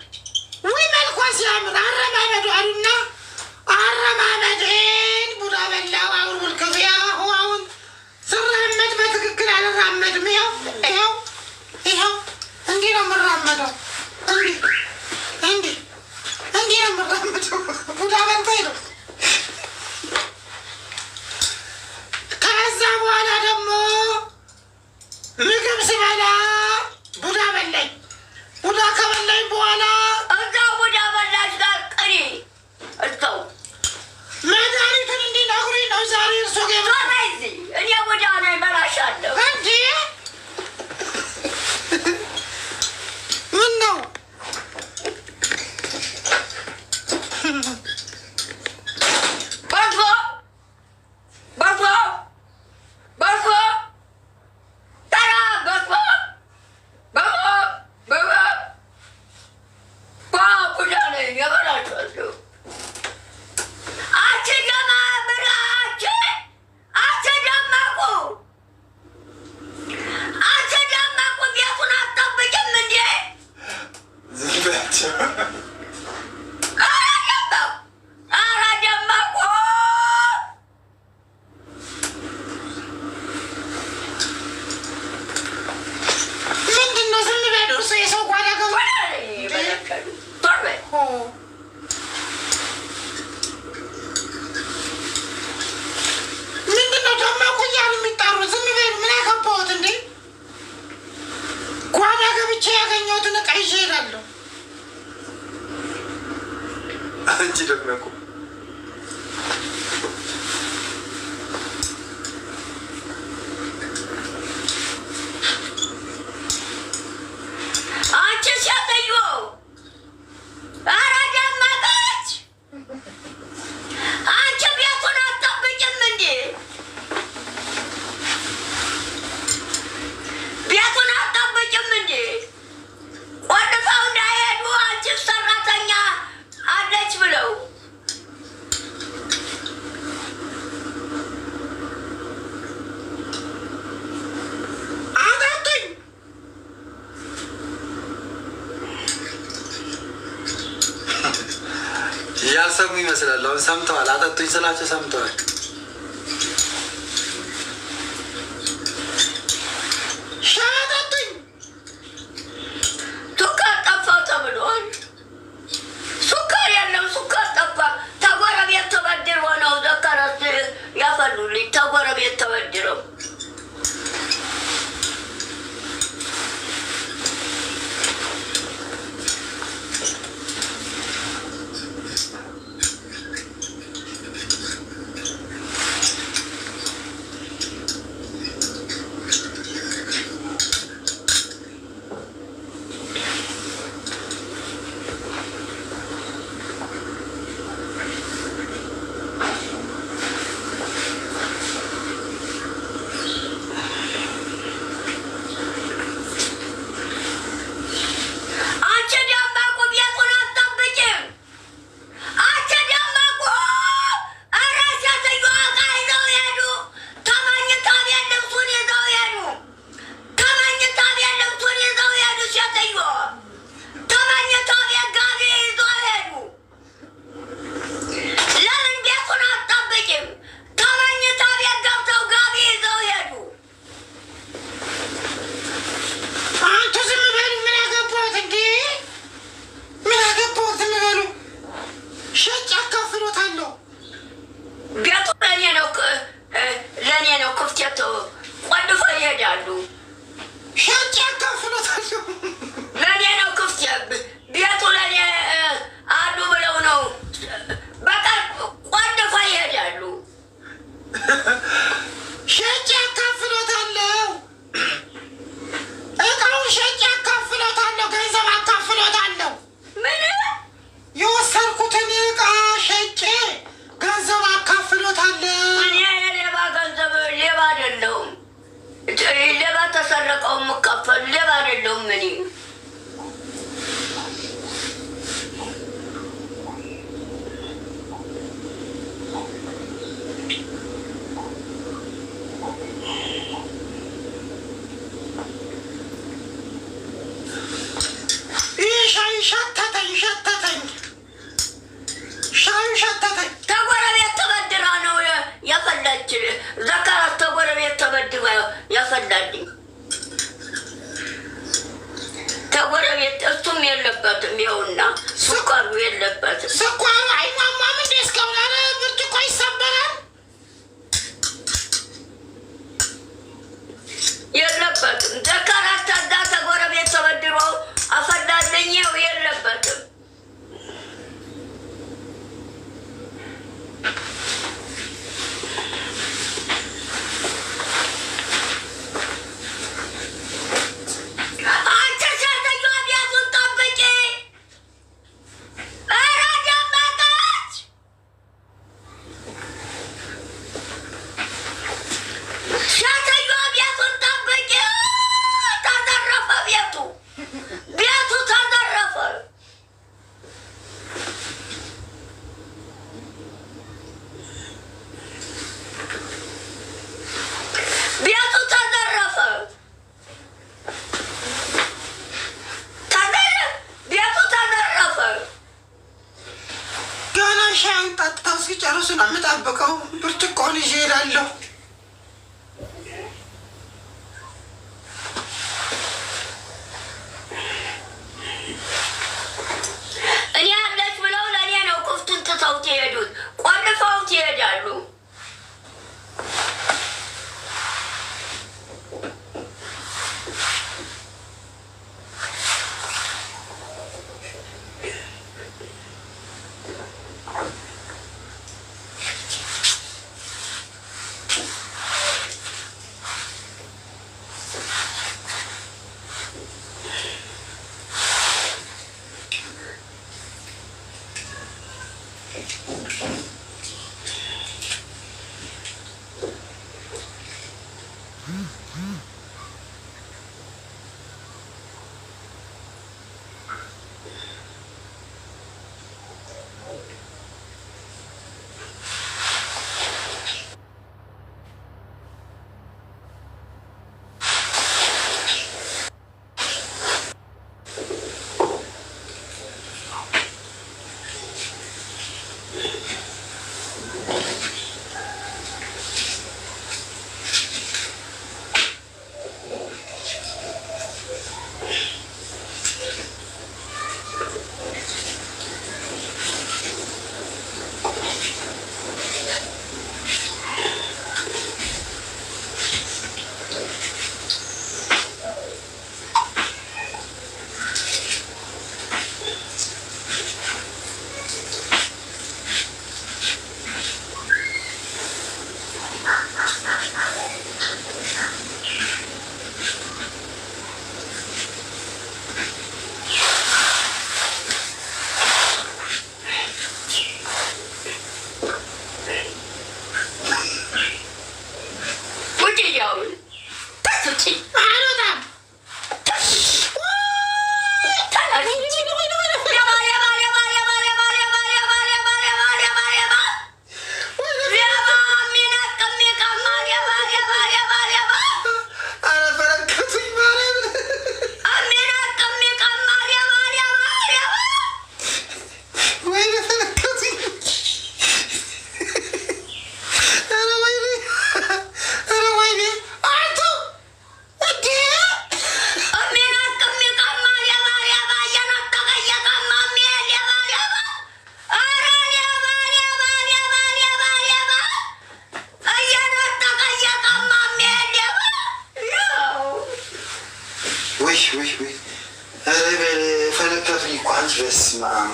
ወይ መልኳ ሲያምር አረማመዱ አሉና አረማመድን ቡዳ በላው አሁን ውልክፍያ አሁን ስራመድ በትክክል አልራመድም ይኸው እንዲህ ነው የምራመደው እንዲህ ነው የምራመደው ቡዳ በልቶኝ ነው ከዛ በኋላ ደግሞ ምግብ ስበላ ቡዳ በላኝ ቡዳ ከበላኝ በኋላ እዛ ቡዳ በላሽ ጋር ቅሪ እዛው መድኃኒቱን እንዲነግሩኝ ነው ዛሬ እርሶ ዞረይዚ እኔ ቡዳ ነኝ እበላሻለሁ እንዴ ምን ነው በርፎ ተራ በርፎ ቡዳ ነኝ እበላሻለሁ አትደመቁ ቤቱን አትጠብቂም እንዴ ኧረ ደመቁ ምንድን ነው ዝም በሉ እርሶ የሰው ጓዳ ገቡ ቶሎ በይ ምንድን ነው ደመቁ እያሉ የሚጣሩት ዝም በሉ ምን ያገባሁት እንዴ ጓዳ ገብቼ ያገኘሁትን ዕቃ ይዤ እሄዳለሁ አንቺ ደመቁ አንቺ ሴትዮ ኧረ ደመቀች አንቺ ቤቱን አትጠብቂም እንዴ ቤቱን አትጠብቂም እንዴ ቆልፈው እንዳይሄዱ አንቺ ሰራተኛ አለች ብለው አጠጡኝ ያልሰሙ ይመስላል አሁን ሰምተዋል አጠጡኝ ስላቸው ሰምተዋል ሻይ አጠጡኝ ሱካር ጠፋ ተብሏል ሱካር የለም ሱካር ጠፋ ተጎረቤት ተበድሮ ነው ዘከረስ ያፈሉልኝ ተጎረቤት ተበድረው ሌባ አይደለሁም እኔ። ተጎረቤት ተበድራ ነው ያፈላች። ዘካራት ተጎረቤት ተበድራ ያፈላልኝ። ተጎረቤት እሱም የለበትም። ይኸውና ስኳሩ የለበትም። ስኳሩ አይሟሟም እንደ እስካሁን። ኧረ ብርጭቆ ይሰበራል። የለበትም። ዘካራት ታዳ ተጎረቤት ተበድሮ አፈላልኝ። ይኸው የለበትም። ሲጨርሱ ነው የምጠብቀው። ብርጭቆን ይዤ እሄዳለሁ። እኔ አለች ብለው ለእኔ ነው ክፍቱን ትተውት የሄዱት። ቆልፈውት ይሄዳሉ።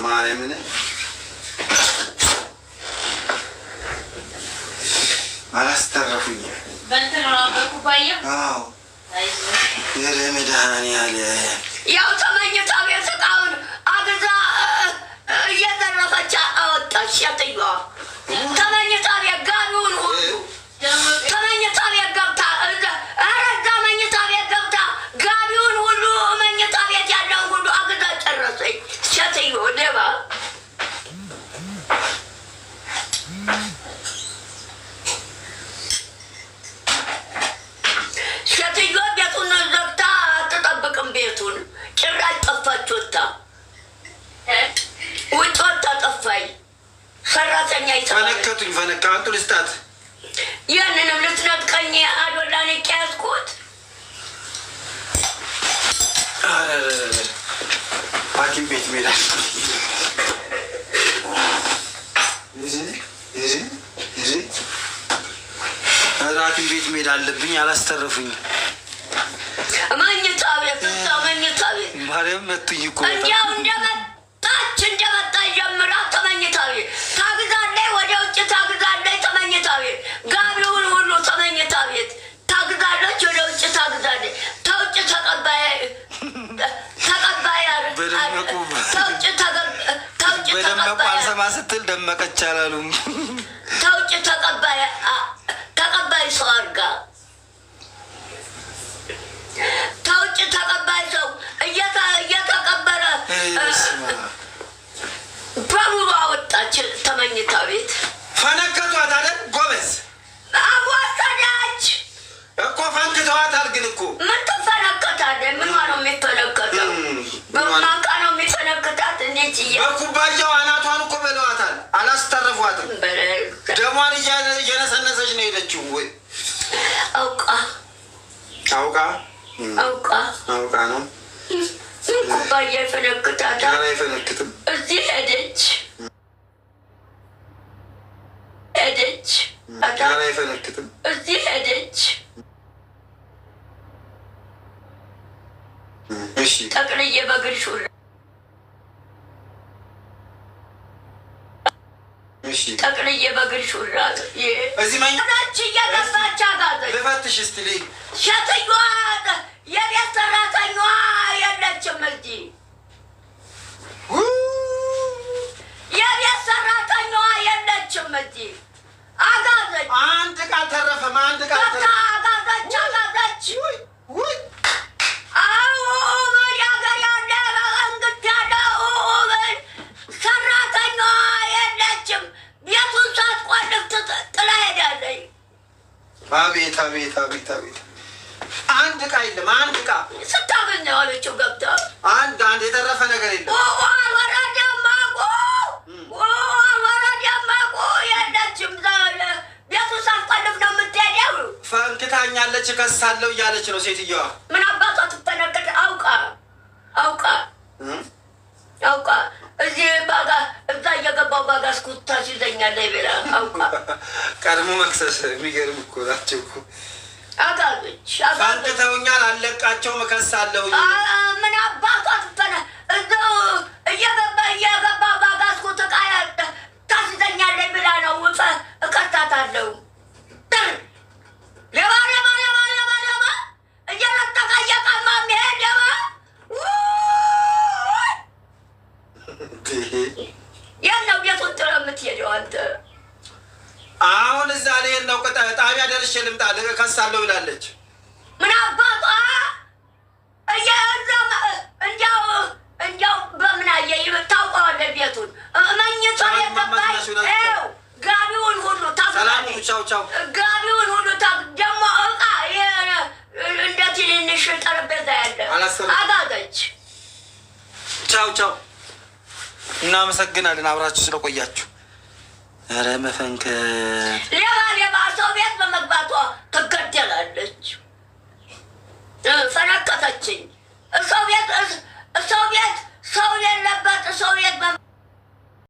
ማርያምን አላስተረፉኝም። በእንትን ነው በኩባያ። አዎ የመድኃኒዓለም ያው ተመኝታ ቤት ዕቃውን አግዛ እየዘረፈች አወጣች። ሴትዮዋ ተመኝታ ቤት ጋቢውን ሁሉ ተመኝታ ቤት ገብታ እዛ መኝታ ቤት ገብታ ጋቢውን ሌባ ሴትዮ ቤቱን ዘግታ አትጠብቅም። ቤቱን ጭራሽ ጠፋች። ወጣ ውጭ ወጣ ጠፋኝ። ሰራተኛ ፈነከቱኝ። ፈነካ አንቱ ልስጣት። ያንንም ልትነጥቀኝ አዶላን ያዝኩት። ሐኪም ቤት ሜዳ ሐኪም ቤት ሜዳ አለብኝ። አላስተረፉኝ። መኝታ ቤት መኝታ ቤት ማርያም መቱኝ እኮ እንዲያው እንደመጣች ጀምራ ተመኝታ ቤት ታግዛለች። ወደ ውጭ ታግዛለች። ተመኝታ ቤት ጋቢውን ሁሉ ተመኝታ ቤት ታግዛለች። ወደ ውጭ ታግዛለች። ተውጭ ተቀባይ በደመቁ አልሰማ ስትል ደመቀች አላሉም። ተውጭ ተቀባይ ሰው አድርጋ ተውጭ ተቀባይ ሰው እየተቀበረ በሙሉ አወጣች። ተመኝታ ቤት ፈነከቷት አይደል? ጎበዝ አወሰዳች እኮ ፈንክተዋታል። ግን እኮ ምን ትፈነከታለህ? ምኗ ነው የሚፈነከተው? በማንቃ ነው የሚፈነክታት? እንዴት በኩባያው አናቷን እኮ በለዋታል። አላስተረፏትም። ደሟን እየነሰነሰች ነው ሄደችው። ወይ አውቃ ነው ኩባያ ይፈነክታታል። አይፈነክትም። እዚህ ሄደች አይፈነክትም። እዚህ ሄደች ጠቅልዬ በግል ሹራ ጠቅልዬ በግል ሹራ እዚህ መኝታች እየገባች አጋዘች። ልፈትሽ እስቲ ሴትዮዋ የቤት ሰራተኛዋ የለችም። እዚህ የቤት ሰራተኛዋ የለችም። እዚህ አጋዘች። አንድ ቃል ተረፈም። አንድ ቃል አጋዘች። ሰራተኛዋ የለችም። ቤቱን ሳትቆልፍ ጥላ ሄዳለች። አቤት አቤት አቤት አቤት! አንድ ዕቃ የለም። አንድ ዕቃ ስታገኝ ዋለችው ገብታ አንድ የተረፈ ነገር የለም። ወረደማቁ የለችም። ቤቱን ሳትቆልፍ ነው የምትሄደው። ፈንክታኛለች፣ እከሳለሁ እያለች ነው ሴትዮዋ። ምን አባቷ ትፈነከት? አውቃ እዚህ ባጋ እዛ እየገባው ባጋ እስኩታ ሲዘኛለች ብላ አውቃ ቀድሞ መክሰስ። የሚገርም እኮ ናቸው እኮ። አጋዞች ፈንክተውኛል፣ አለቃቸው፣ እከሳለሁ። ምን አባቷ ትፈነ እዛው እየገባ ባጋ እስኩታ ታስዘኛለች ብላ ነው እከታታለሁ። እየነጠቀ እየቀማ የሚሄድ ሌባ ያለው ቤቱን ጥለህ የምትሄደው አንተ። አሁን እዛ ልሄድ ነው። ጣቢያ ደርሼ ልምጣ፣ እከሳለሁ ብላለች። ምን አባቷ እንዲያው በምን አየህ? ታውቀዋለህ ቤቱን መኝታ የገባኝ ጋቢውን ሁሉ ጋቢውን ሁሉ ደግሞ እቃ እንደ ትንንሽ ጠረጴዛ ያለ አጋገች። ቻው። እናመሰግናለን አብራችሁ ስለቆያችሁ። ኧረ መፈንከት ሌባ ሰው ቤት በመግባቷ ትገደላለች። ፈነከተችኝ። ሰው ቤት ሰው የለበት ሰው ቤት